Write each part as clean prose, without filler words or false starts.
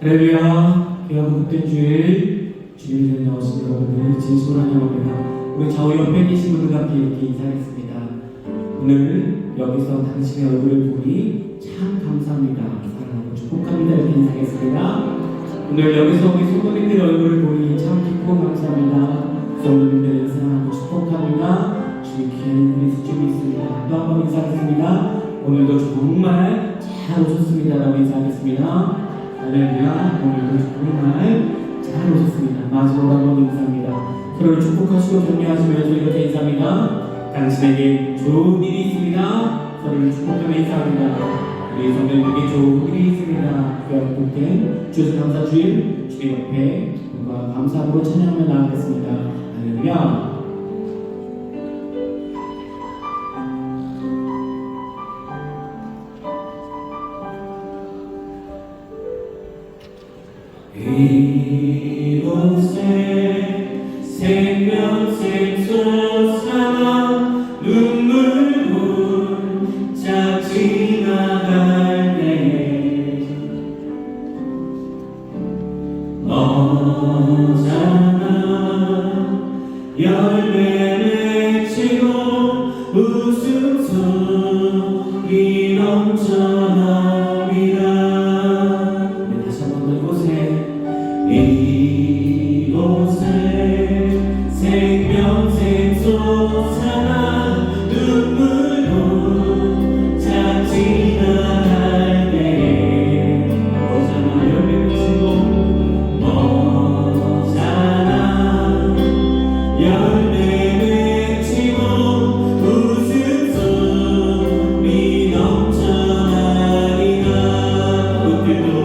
할렐루야. 귀하고 복된 주일 주님의 전에 나오신 여러분들 진심으로 환영합니다. 우리 좌우 옆에 계신 분들과 함께 이렇게 인사하겠습니다. 오늘 여기서 당신의 얼굴을 보니 참 감사합니다. 사랑하고 축복합니다. 이렇게 인사하겠습니다. 오늘 여기서 우리 성도님들 얼굴을 보니 참 기쁘고 감사합니다. 성도님들을 사랑하고 축복합니다. 주의 귀한 그리스도 주님 있습니다. 또 한 번 인사하겠습니다. 오늘도 정말 잘 오셨습니다. 라고 인사하겠습니다. 할렐루야. 오늘도 정말 잘 오셨습니다. 마지막으로 한번 인사합니다. 서로를 축복하시고 격려하시면서 이렇게 인사합니다. 당신에게 좋은 일이 있습니다. 서로를 축복하며 인사합니다. 우리 성도님에게 좋은 일이 있습니다. 귀하고 복된 주여서 감사 주일 주님 옆에 뭔가 감사함으로 찬양하며 나아가겠습니다. 할렐루야. 이곳에 생명샘 솟아 눈물 홀짝 지나갈 때 너잖아 열매 맺히고 웃음소리 넘쳐나오리라. 이곳에 생명샘 솟아나 눈물로 차 지나갈 때 너잖아 열매 맺히고 너잖아 열매 맺히고 웃음소리 넘쳐나리라. 꽃들도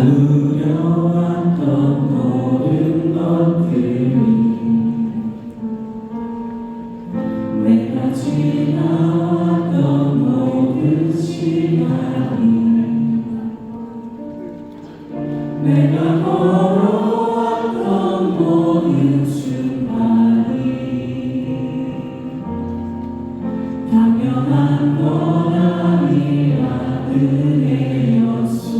나누려왔던 모든 것들이 내가 지나왔던 모든 시간이 내가 걸어왔던 모든 순간이 당연한 건 아니라 은혜였소.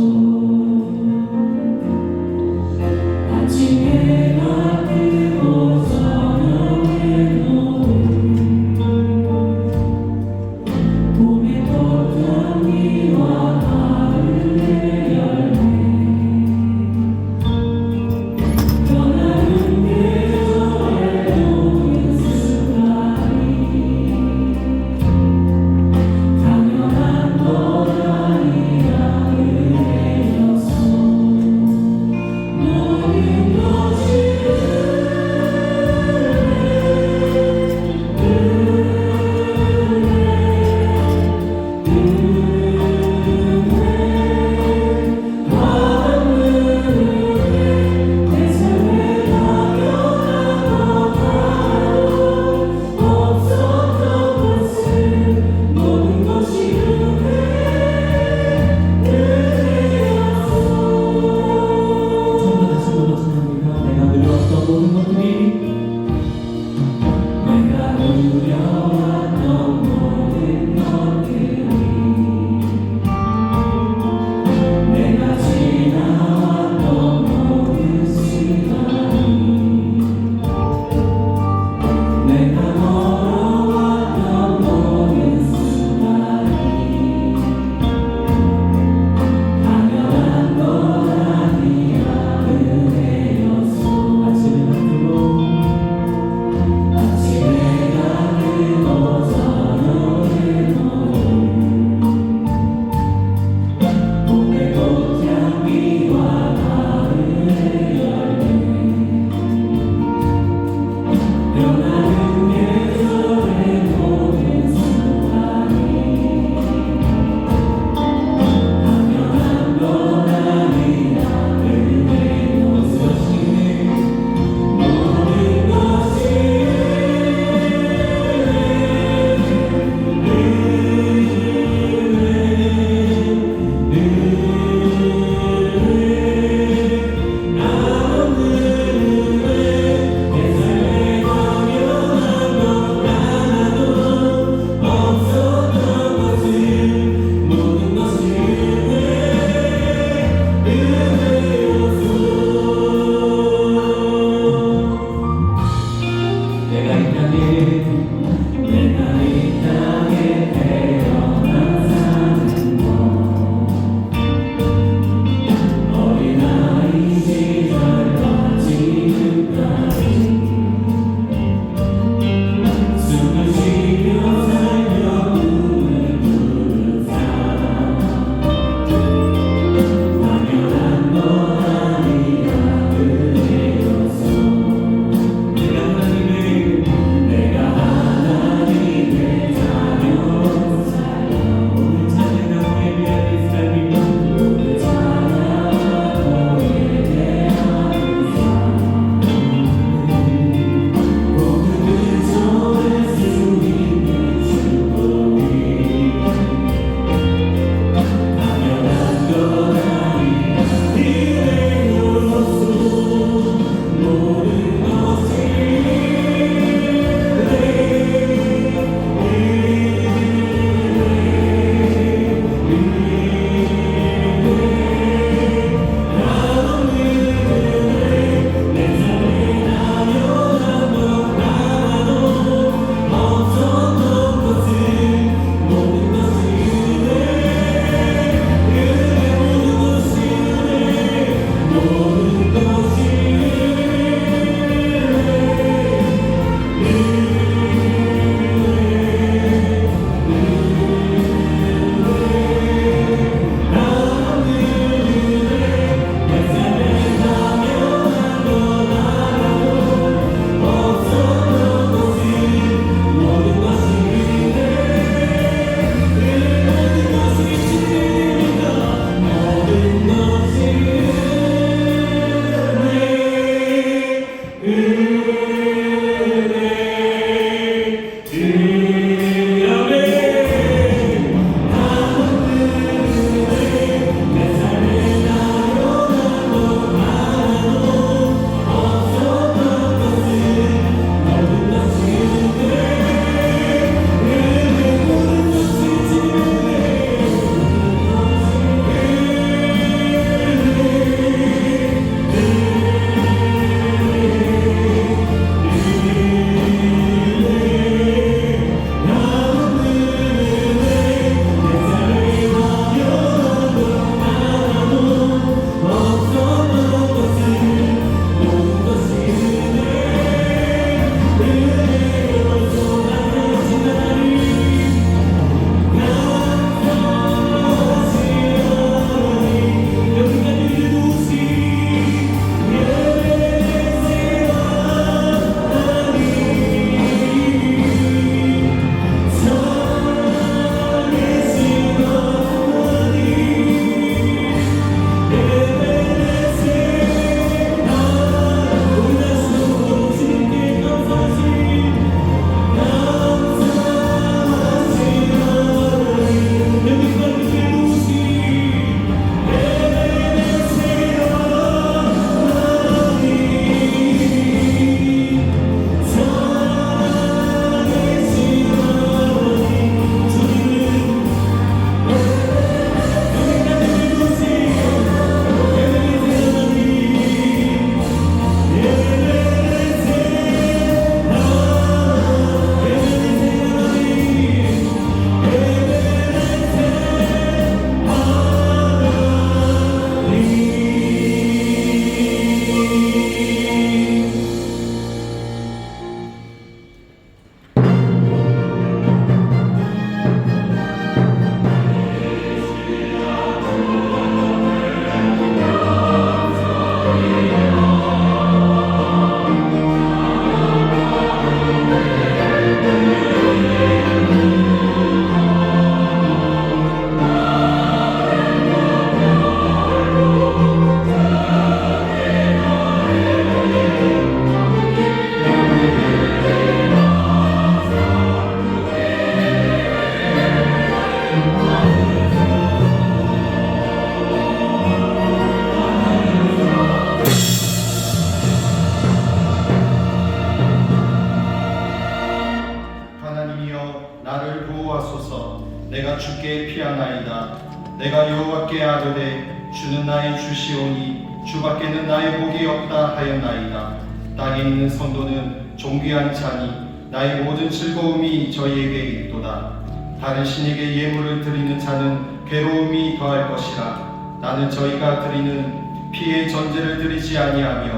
주께 피하나이다. 내가 여호와께 아뢰되 주는 나의 주시오니 주밖에는 나의 복이 없다 하였나이다. 땅에 있는 성도는 존귀한 자니 나의 모든 즐거움이 저희에게 있도다. 다른 신에게 예물을 드리는 자는 괴로움이 더할 것이라. 나는 저희가 드리는 피의 전제를 드리지 아니하며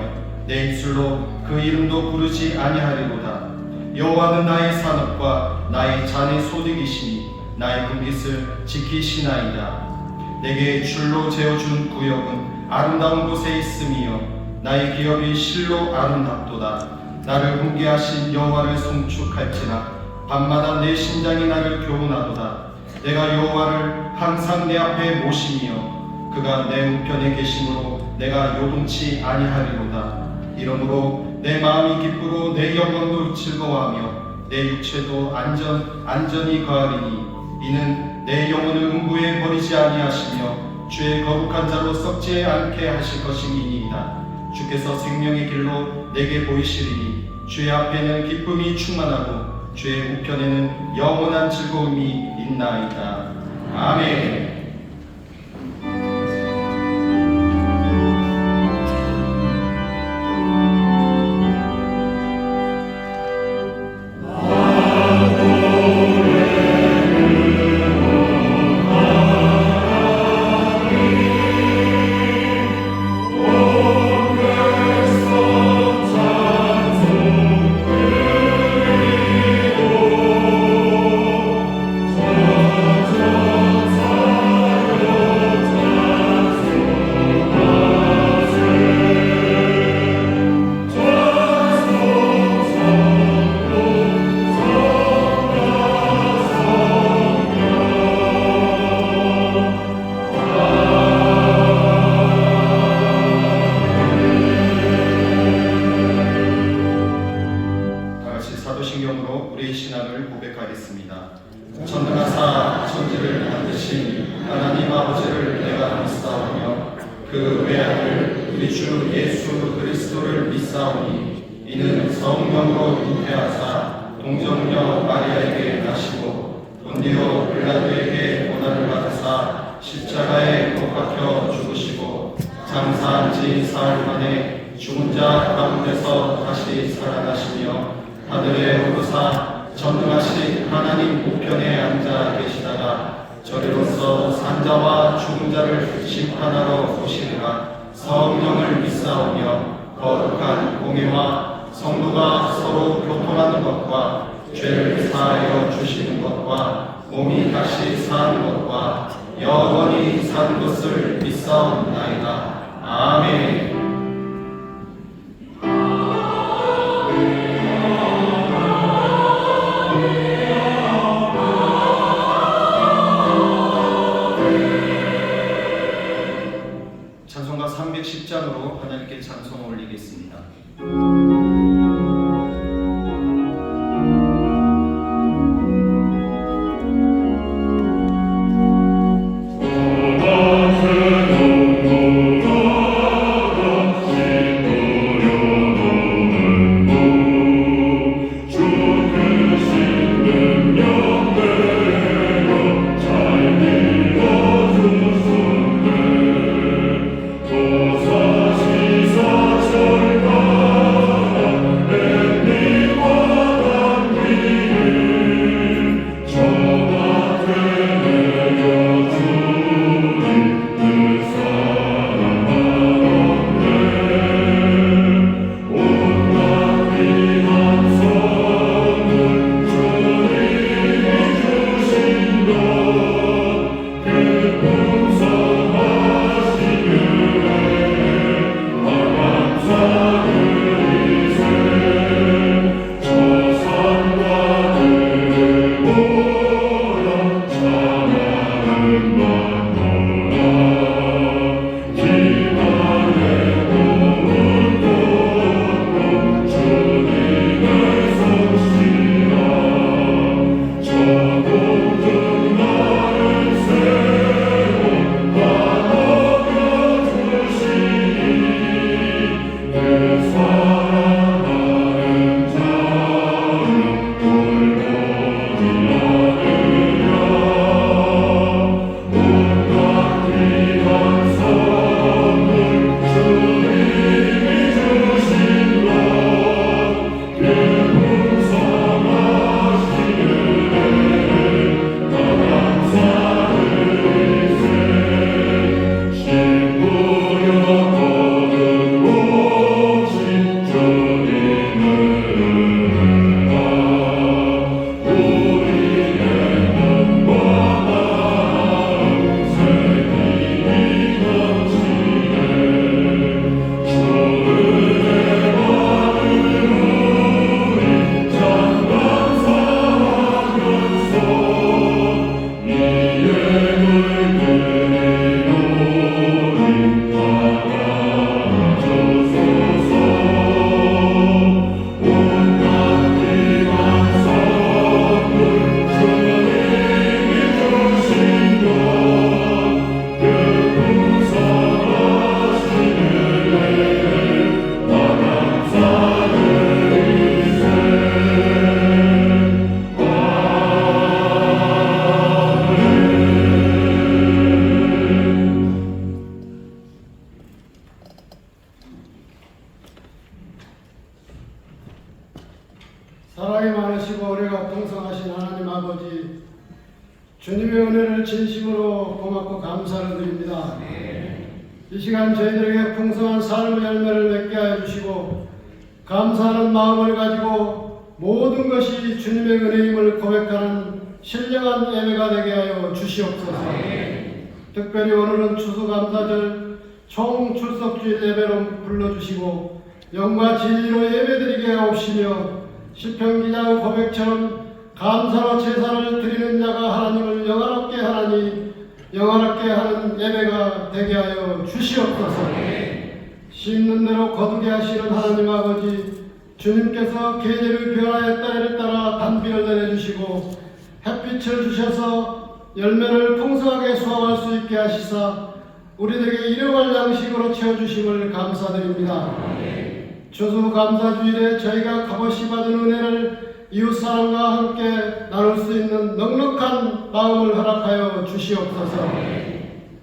내 입술로 그 이름도 부르지 아니하리로다. 여호와는 나의 산업과 나의 잔의 소득이시니 나의 금빛을 지키시나이다. 내게 줄로 재어준 구역은 아름다운 곳에 있음이요 나의 기업이 실로 아름답도다. 나를 훈계하신 여호와를 송축할지나 밤마다 내 심장이 나를 교훈하도다. 내가 여호와를 항상 내 앞에 모심이요 그가 내 우편에 계심으로 내가 요동치 아니하리로다. 이러므로 내 마음이 기쁘고 내 영혼도 즐거워하며 내 육체도 안전히 거하리니 이는 내 영혼을 음부에 버리지 아니하시며 주의 거룩한 자로 썩지 않게 하실 것임이니이다. 주께서 생명의 길로 내게 보이시리니 주의 앞에는 기쁨이 충만하고 주의 우편에는 영원한 즐거움이 있나이다. 아멘. 사도신경으로 우리의 신앙을 고백하겠습니다. 전능하사 천지를 만드신 하나님 아버지를 내가 믿사오며 그 외아들 우리 주 예수 그리스도를 믿사오니 이는 성령으로 잉태하사 동정녀 마리아에게 나시고 본디오 빌라도에게 고난을 받으사 십자가에 못 박혀 죽으시고 장사한 지 사흘 만에 죽은 자 가운데서 다시 살아나시며 하늘에 오르사 전능하신 하나님 우편에 앉아 계시다가 저리로서 산자와 죽은 자를 심판하러 오시리라. 성령을 믿사오며 거룩한 공예와 성도가 서로 교통하는 것과 죄를 사하여 주시는 것과 몸이 다시 사는 것과 영원히 사는 것을 믿사옵나이다. 아멘. 찬송가 310장으로 하나님께 찬송을 올리겠습니다. 도사시사철가 은혜를 진심으로 고맙고 감사를 드립니다. 이 시간 저희들에게 풍성한 삶의 열매를 맺게 하여 주시고 감사하는 마음을 가지고 모든 것이 주님의 은혜임을 고백하는 신령한 예배가 되게 하여 주시옵소서. 특별히 오늘은 추수감사절 총출석주일 예배로 불러주시고 영과 진리로 예배드리게 하옵시며 시편 기자의 고백처럼 감사로 제사를 드리는 자가 하나님을 영화롭게 하나니 영화롭게 하는 예배가 되게 하여 주시옵소서. 심는 대로 거두게 하시는 하나님 아버지, 주님께서 계절의 변화에 때를 따라 단비를 내려주시고 햇빛을 주셔서 열매를 풍성하게 수확할 수 있게 하시사 우리들에게 일용할 양식으로 채워주심을 감사드립니다. 추수감사주일에 저희가 값없이 받은 은혜를 이웃사람과 함께 나눌 수 있는 넉넉한 마음을 허락하여 주시옵소서.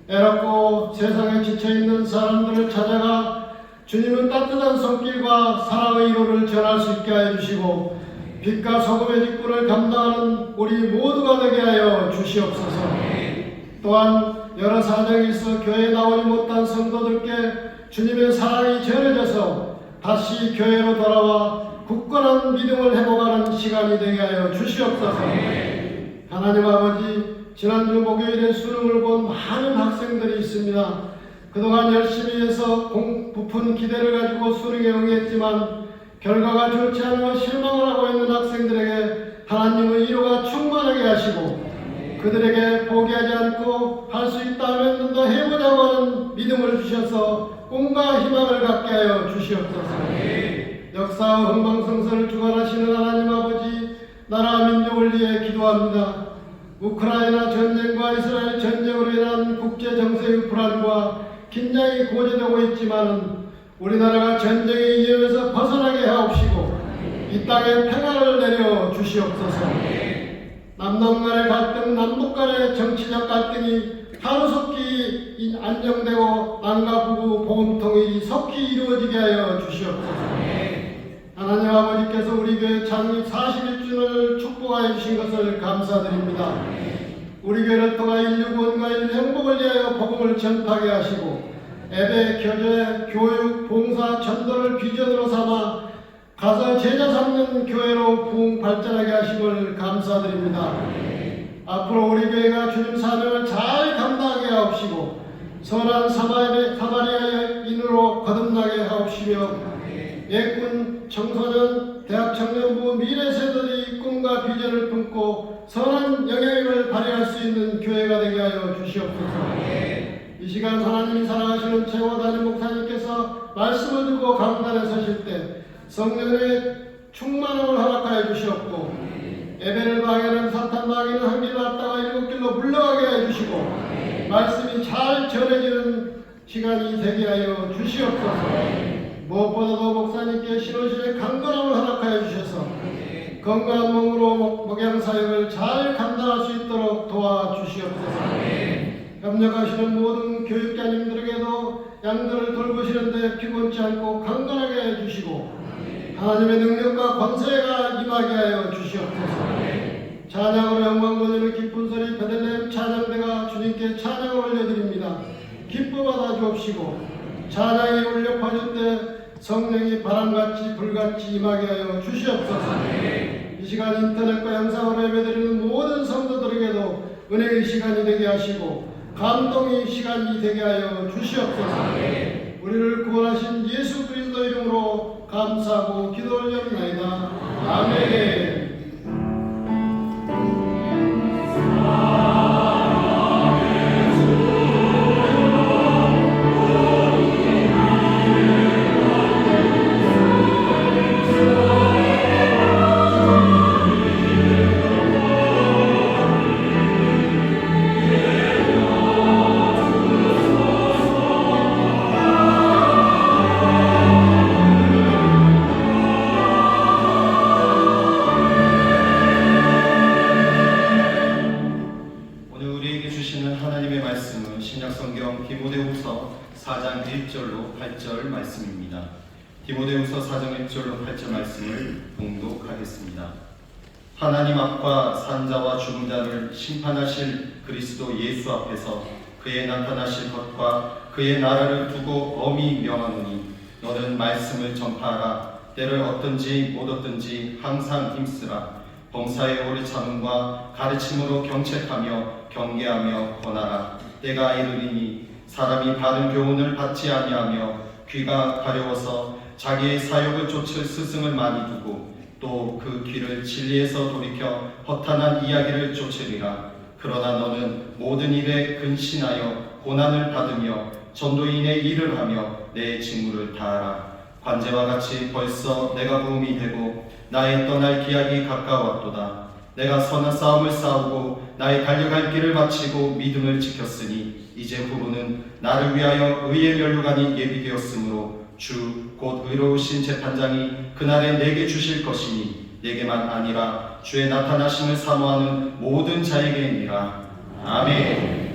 애롭고 세상에 지쳐있는 사람들을 찾아가 주님은 따뜻한 손길과 사랑의 위로를 전할 수 있게 하여 주시고 빛과 소금의 직분을 감당하는 우리 모두가 되게 하여 주시옵소서. 또한 여러 사정이 있어 교회에 나오지 못한 성도들께 주님의 사랑이 전해져서 다시 교회로 돌아와 굳건한 믿음을 회복하는 시간이 되게 하여 주시옵소서. 하나님 아버지, 지난주 목요일에 수능을 본 많은 학생들이 있습니다. 그동안 열심히 해서 부푼 기대를 가지고 수능에 응했지만 결과가 좋지 않아 실망을 하고 있는 학생들에게 하나님의 위로가 충만하게 하시고 그들에게 포기하지 않고 할 수 있다면 더 해보자고 하는 믿음을 주셔서 꿈과 희망을 갖게 하여 주시옵소서. 역사와 흥망성쇠를 주관하시는 하나님 아버지, 나라 민족을 위해 기도합니다. 우크라이나 전쟁과 이스라엘 전쟁으로 인한 국제 정세의 불안과 긴장이 고조되고 있지만 우리나라가 전쟁의 위험에서 벗어나게 하옵시고 이 땅에 평화를 내려 주시옵소서. 남남 간의 갈등, 남북 간의 정치적 갈등이 하루속히 안정되고 남과 부부 보험통일이 속히 이루어지게 하여 주시옵소서. 하나님 아버지께서 우리 교회 창립 41주년을 축복하여 주신 것을 감사드립니다. 우리 교회를 통하 인류 구원과 인류 행복을 위하여 복음을 전파하게 하시고 예배, 교제, 교육, 봉사, 전도를 비전으로 삼아 가서 제자 삼는 교회로 부흥 발전하게 하심을 감사드립니다. 앞으로 우리 교회가 주님 사명을 잘 감당하게 하옵시고 선한 사마리아인으로 거듭나게 하옵시며 예군, 청소년, 대학 청년부, 미래 세대들이 꿈과 비전을 품고 선한 영향력을 발휘할 수 있는 교회가 되게 하여 주시옵소서. 이 시간 하나님이 사랑하시는 최고 담임 목사님께서 말씀을 두고 강단에 서실 때 성령의 충만함을 허락하여 주시옵고 예배를 방해하는 사탄 마귀는 한 길 왔다가 일곱 길로 물러가게 해 주시고 말씀이 잘 전해지는 시간이 되게 하여 주시옵소서. 무엇보다도 목사님께 신호실의 강건함을 허락하여 주셔서 건강한 몸으로 목양사역을 잘 감당할 수 있도록 도와주시옵소서. 협력하시는 모든 교육자님들에게도 양들을 돌보시는데 피곤치 않고 강건하게 해주시고 하나님의 능력과 권세가 임하게 하여 주시옵소서. 찬양으로 영광 돌리는 기쁜 소리 베들레헴 찬양대가 주님께 찬양을 올려드립니다. 기뻐 받아 주옵시고 찬양이 울려 퍼질 때 성령이 바람같이 불같이 임하게 하여 주시옵소서. 이 시간 인터넷과 영상으로 예배드리는 모든 성도들에게도 은혜의 시간이 되게 하시고 감동의 시간이 되게 하여 주시옵소서. 우리를 구원하신 예수 그리스도 이름으로 감사하고 기도 올려옵나이다. 아멘. 디모데후서 4장 1절로 8절 말씀을 봉독하겠습니다. 하나님 앞과 산자와 죽은 자를 심판하실 그리스도 예수 앞에서 그의 나타나실 것과 그의 나라를 두고 엄히 명하노니 너는 말씀을 전파하라. 때를 얻든지 못 얻든지 항상 힘쓰라. 범사에 오래 참음과 가르침으로 경책하며 경계하며 권하라. 때가 이르리니 사람이 바른 교훈을 받지 아니하며 귀가 가려워서 자기의 사욕을 쫓을 스승을 많이 두고 또 그 귀를 진리에서 돌이켜 허탄한 이야기를 쫓으리라. 그러나 너는 모든 일에 근신하여 고난을 받으며 전도인의 일을 하며 내 직무를 다하라. 관제와 같이 벌써 내가 부음이 되고 나의 떠날 기약이 가까웠도다. 내가 선한 싸움을 싸우고 나의 달려갈 길을 마치고 믿음을 지켰으니 이제 후로는 나를 위하여 의의 면류관이 예비되었으므로 주 곧 의로우신 재판장이 그날에 내게 주실 것이니 내게만 아니라 주의 나타나심을 사모하는 모든 자에게니라. 아멘.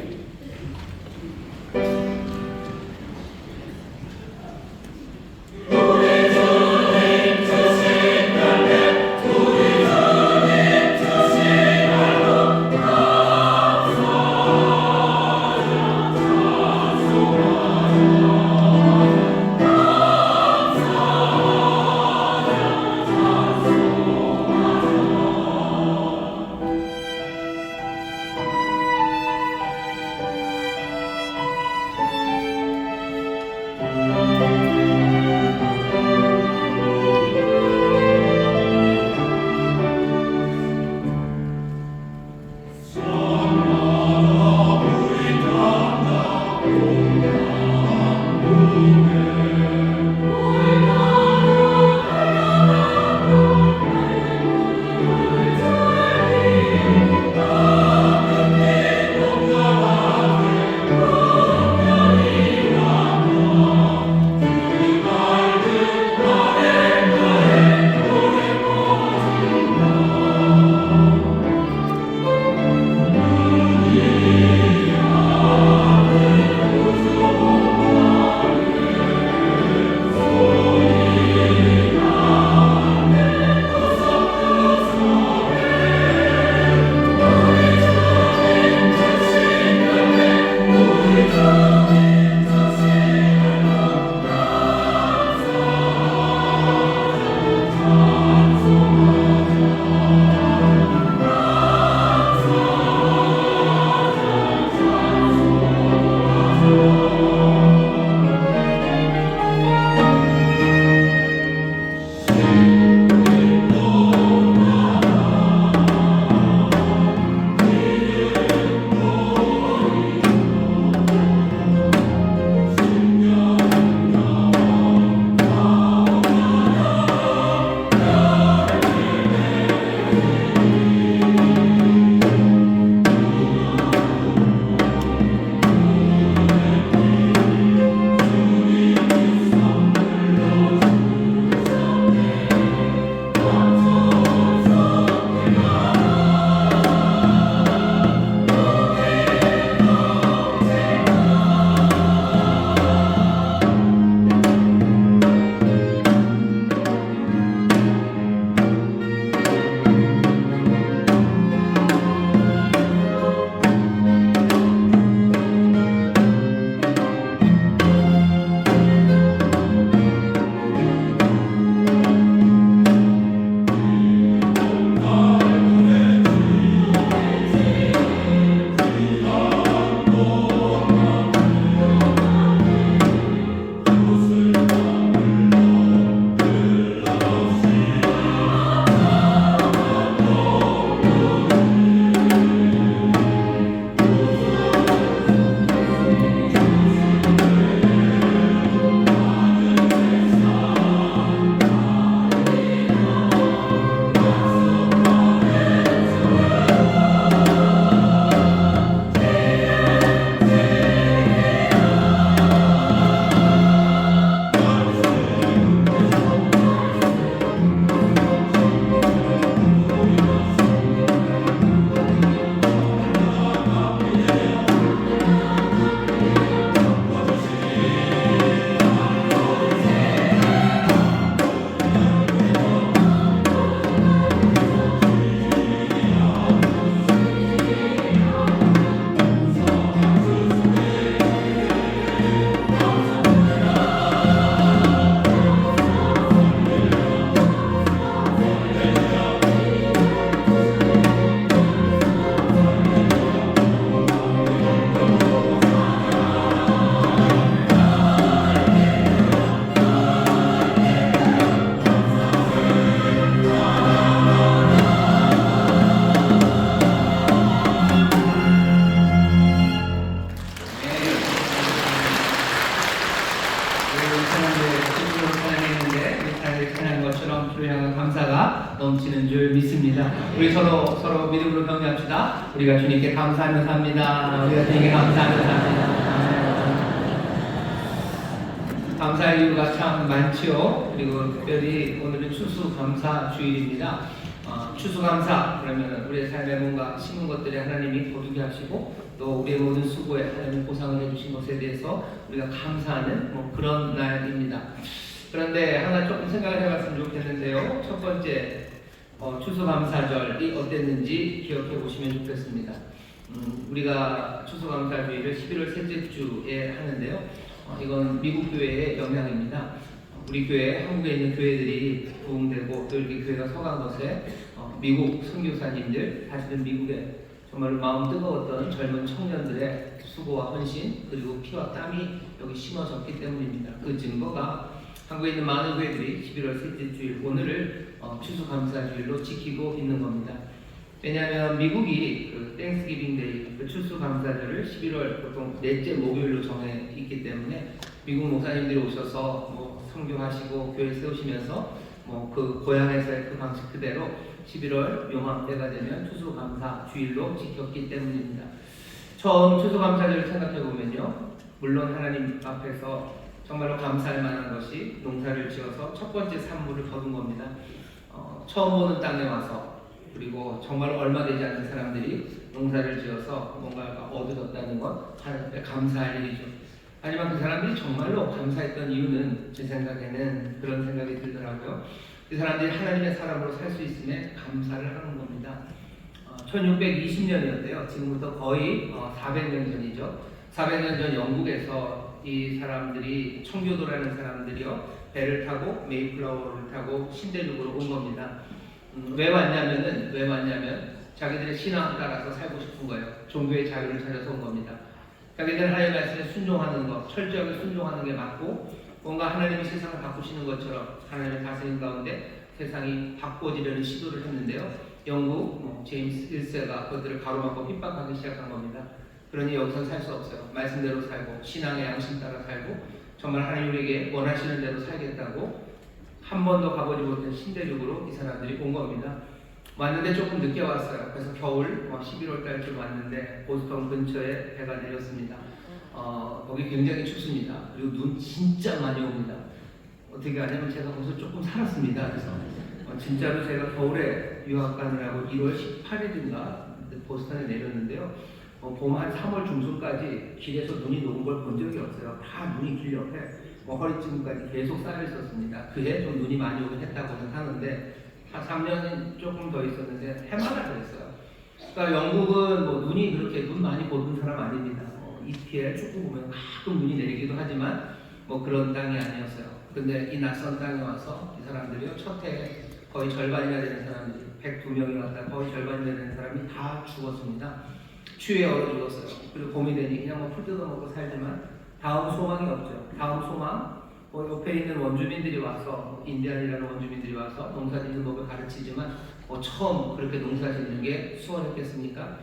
주를 향한 감사가 넘치는 줄 믿습니다. 우리 서로 믿음으로 격려합시다. 우리가 주님께 감사하며 삽니다. 우리가 주님께 감사하며 삽니다. 감사할 이유가 참 많지요. 그리고 특별히 오늘은 추수감사 주일입니다. 추수감사 그러면 우리의 삶에 뭔가 심은 것들이 하나님이 거두게 하시고 또 우리의 모든 수고에 하나님 보상을 해주신 것에 대해서 우리가 감사하는 그런 날입니다. 그런데 하나 조금 생각을 해봤으면 좋겠는데요. 첫 번째 추수감사절이 어땠는지 기억해 보시면 좋겠습니다. 우리가 추수감사주일을 11월 셋째 주에 하는데요. 이건 미국 교회의 영향입니다. 우리 교회, 한국에 있는 교회들이 부흥되고 또 이렇게 교회가 서간 것에 미국 선교사님들, 사실은 미국에 정말 마음 뜨거웠던 젊은 청년들의 수고와 헌신 그리고 피와 땀이 여기 심어졌기 때문입니다. 그 증거가 한국에 있는 많은 교회들이 11월 셋째 주일 오늘을 추수감사주일로 지키고 있는 겁니다. 왜냐하면 미국이 그 땡스기빙 데이, 그 추수감사절을 11월 보통 넷째 목요일로 정해 있기 때문에 미국 목사님들이 오셔서 선교하시고 교회 세우시면서 그 고향에서의 그 방식 그대로 11월 요맘때가 되면 추수감사주일로 지켰기 때문입니다. 처음 추수감사절을 생각해 보면요, 물론 하나님 앞에서 정말로 감사할 만한 것이 농사를 지어서 첫 번째 산물을 거둔 겁니다. 처음 보는 땅에 와서 그리고 정말 얼마 되지 않는 사람들이 농사를 지어서 뭔가가 얻어졌다는 건 하나님께 감사할 일이죠. 하지만 그 사람들이 정말로 감사했던 이유는 제 생각에는 그런 생각이 들더라고요. 그 사람들이 하나님의 사람으로 살 수 있음에 감사를 하는 겁니다. 1620년이었대요. 지금부터 거의 400년 전이죠. 400년 전 영국에서 이 사람들이 청교도라는 사람들이요 배를 타고 메이플라워를 타고 신대륙으로 온 겁니다. 왜 왔냐면 자기들의 신앙 따라서 살고 싶은 거예요. 종교의 자유를 찾아서 온 겁니다. 자기들은 하나님의 말씀에 순종하는 것, 철저하게 순종하는 게 맞고 뭔가 하나님이 세상을 바꾸시는 것처럼 하나님의 다스림 가운데 세상이 바꿔지려는 시도를 했는데요. 영국 제임스 1세가 그들을 가로막고 핍박하기 시작한 겁니다. 그러니 여기서 살 수 없어요. 말씀대로 살고 신앙의 양심 따라 살고 정말 하나님 우리에게 원하시는 대로 살겠다고 한 번도 가보지 못한 신대륙으로 이 사람들이 온 겁니다. 왔는데 조금 늦게 왔어요. 그래서 겨울 11월 달쯤 왔는데 보스턴 근처에 배가 내렸습니다. 거기 굉장히 춥습니다. 그리고 눈 진짜 많이 옵니다. 어떻게 하냐면 제가 거기서 조금 살았습니다. 그래서 진짜로 제가 겨울에 유학 가느라고 1월 18일인가 보스턴에 내렸는데요. 봄 한 3월 중순까지 길에서 눈이 녹은 걸 본 적이 없어요. 다 눈이 길 옆에 허리쯤까지 계속 쌓여 있었습니다. 그해 좀 눈이 많이 오긴 했다고는 하는데 한 3년 조금 더 있었는데 해마다 그랬어요. 그러니까 영국은 눈이 그렇게 눈 많이 보던 사람 아닙니다. EPL 축구 보면 가끔 눈이 내리기도 하지만 그런 땅이 아니었어요. 근데 이 낯선 땅에 와서 이 사람들이요 첫 해에 거의 절반이나 되는 사람들이 102명이 왔다 거의 절반이나 되는 사람이 다 죽었습니다. 추위에 얼어 죽었어요. 그리고 봄이 되니 그냥 풀 뜯어먹고 살지만 다음 소망이 없죠. 다음 소망 옆에 있는 원주민들이 와서 인디안이라는 원주민들이 와서 농사짓는 법을 가르치지만 처음 그렇게 농사짓는 게 수월했겠습니까?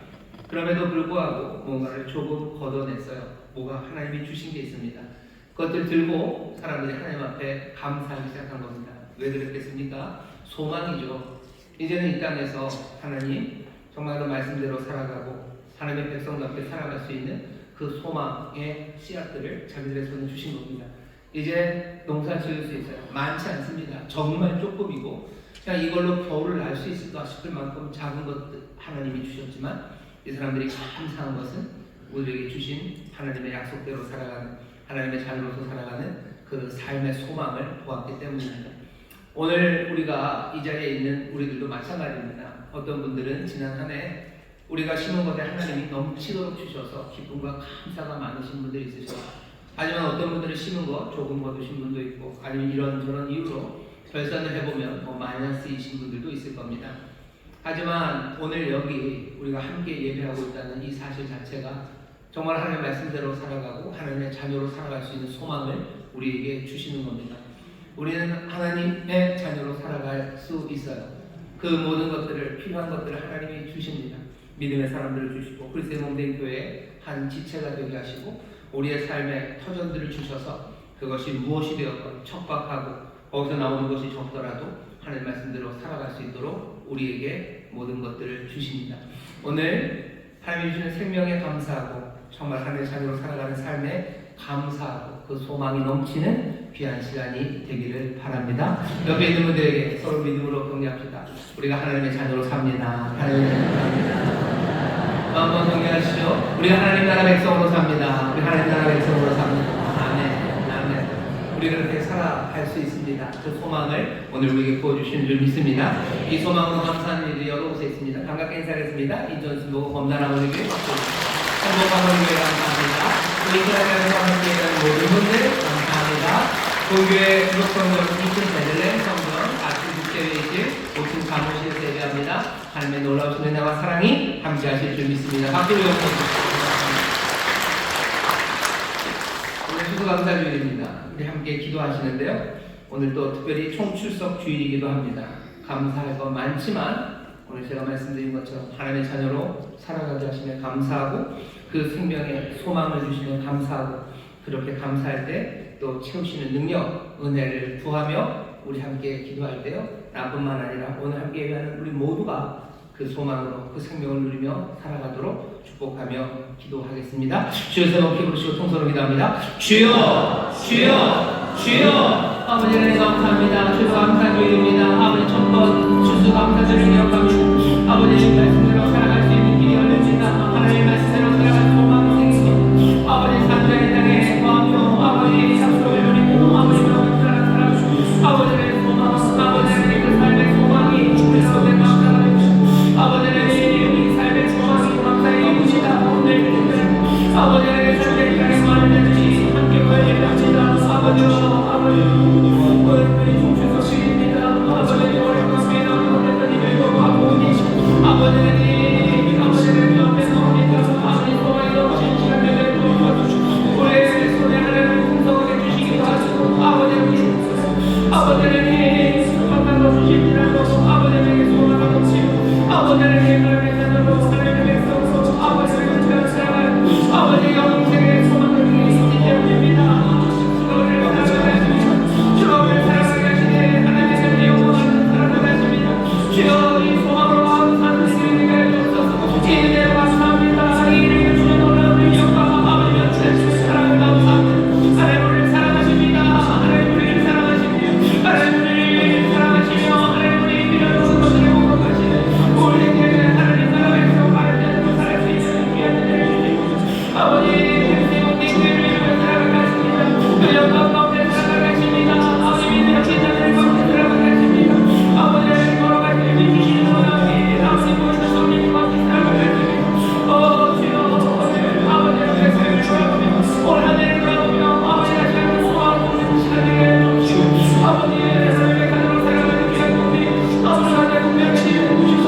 그럼에도 불구하고 뭔가를 조금 걷어냈어요. 뭐가 하나님이 주신 게 있습니다. 그것들 들고 사람들이 하나님 앞에 감사하기 시작한 겁니다. 왜 그랬겠습니까? 소망이죠. 이제는 이 땅에서 하나님 정말로 말씀대로 살아가고 하나님의 백성답게 살아갈 수 있는 그 소망의 씨앗들을 자기들의 손에 주신 겁니다. 이제 농사 지을 수 있어요. 많지 않습니다. 정말 조금이고 그냥 이걸로 겨울을 날 수 있을까 싶을 만큼 작은 것들 하나님이 주셨지만 이 사람들이 감사한 것은 우리에게 주신 하나님의 약속대로 살아가는 하나님의 자녀로서 살아가는 그 삶의 소망을 보았기 때문입니다. 오늘 우리가 이 자리에 있는 우리들도 마찬가지입니다. 어떤 분들은 지난 한 해 우리가 심은 것에 하나님이 넘치도록 주셔서 기쁨과 감사가 많으신 분들이 있으셔요. 하지만 어떤 분들은 심은 거 조금 거두신 분도 있고 아니면 이런저런 이유로 결산을 해보면 마이너스이신 분들도 있을 겁니다. 하지만 오늘 여기 우리가 함께 예배하고 있다는 이 사실 자체가 정말 하나님의 말씀대로 살아가고 하나님의 자녀로 살아갈 수 있는 소망을 우리에게 주시는 겁니다. 우리는 하나님의 자녀로 살아갈 수 있어요. 그 모든 것들을 필요한 것들을 하나님이 주십니다. 믿음의 사람들을 주시고 그리스도의 몸된 교회의 한 지체가 되게 하시고 우리의 삶의 터전들을 주셔서 그것이 무엇이 되었건 척박하고 거기서 나오는 것이 적더라도 하나님 말씀대로 살아갈 수 있도록 우리에게 모든 것들을 주십니다. 오늘 하나님이 주시는 생명에 감사하고 정말 하나님의 자녀로 살아가는 삶에 감사하고 그 소망이 넘치는 귀한 시간이 되기를 바랍니다. 옆에 있는 분들에게 서로 믿음으로 격려합시다. 우리가 하나님의 자녀로 삽니다. 하나님의 자녀로 삽니다. 한번 격려하시죠. 우리가 하나님 나라 백성으로 삽니다. 우리 하나님 나라 백성으로 삽니다. 아멘. 아멘. 우리 그렇게 살아갈 수 있습니다. 그 소망을 오늘 우리에게 부어주시는 줄 믿습니다. 이 소망으로 감사하는 일이 여러 곳에 있습니다. 반갑게 인사하겠습니다. 이전순 보고 범나라모니께 행복한모니께 감사합니다. 우리 이스라엘에서 함께하는 모든 분들 감사합니다. 본교회 주록성전 2층 베들레헴 성전 아침 국제회의실 5층 사무실에서 예배합니다. 하나님의 놀라우신 은혜와 사랑이 함께하실 줄 믿습니다. 박수로 영광드립니다. 오늘 추수감사주일입니다. 우리 함께 기도하시는데요. 오늘 또 특별히 총출석 주일이기도 합니다. 감사할 건 많지만 오늘 제가 말씀드린 것처럼 하나님의 자녀로 살아가게 하시면 감사하고 그 생명에 소망을 주시면 감사하고 그렇게 감사할 때 또 채우시는 능력, 은혜를 구하며 우리 함께 기도할 때요. 나뿐만 아니라 오늘 함께 예배하는 우리 모두가 그 소망으로 그 생명을 누리며 살아가도록 축복하며 기도하겠습니다. 주여 세 번 부르시고 통성으로 기도합니다. 주여, 주여, 주여. 아버지 은혜 감사합니다. 주여 감사드립니다. 아버지 첫번 주수 감사드리며 기억합니다. 아버지 말씀대로 살아갈 수 있는 길이 열립니다. 하나님 말씀대로 살아갈 소망이 생깁니다. 아버지 산자의 땅에 거하며 아버지 약속을 누리고 아버지 명을 살아가시고 아버지의 소망, 아버지의 그 삶의 소망이 우리로 된 감사합니다. 아버지의 우리 삶의 소망이 감사히 여기시다. 아버지의 삶의 땅에 말하는지 함께 구해드립니다. 아버지와 아버지 오늘의 총출석식입니다. 아버지의 오래간에 나오는 이들과 아버지 아버지의 아버지의 앞에서 우리가 아버지 소망이 넘치는 시간 되게 도와주시고 우리의 손에 하나님을 풍성하게 주시기도 하시고 아버지의 감당도 주시기라도 아버지에게 소망을 넘치고 아버지에게 하나님의 자녀로 하나님의 백성으로 아버지를 같이 살아갈 아버지의 영생의 소망을 주시기 때문입니다. 주를 사랑하게 하시네 하나님의 자녀의 영원한 사랑을 하십니다. 주여 이 소망으로 마음 사는 시간이 되어주옵소서. 이 은혜로 감사합니다. 이 일을 주는 놀라운 능력과 아버지의 주신 사랑을 감사합니다. 하나님 우리를 사랑하십니다. 하나님 우리를 사랑하십니다. 하나님 우리를 사랑하시며 하나님 우리의 필요한 것들을 공급하시는 우리에게 하나님 나라 백성 바른 자로 살아갈 수 있는 귀한 은혜를 주시고 아버지 백성의 교회를 살아가게 하십니다. 그 영광 가운데 살아가게 하십니다. 아버지 믿음의 기자들을 가운데 살아가게 하십니다. 아버지의 걸어갈 때 주시는 하나님 아버지 모든 성령 가운데 살아가게 하십니다. 주여 오늘 아버지의 삶을 돌아보며 오늘 한 해를 돌아보며 아버지가 시간을 소화하고 있는 시간이 되어주시고 아버지의 삶의 가정으로 살아가는 귀한 꿈이 아버지 하나님 분명히 주시고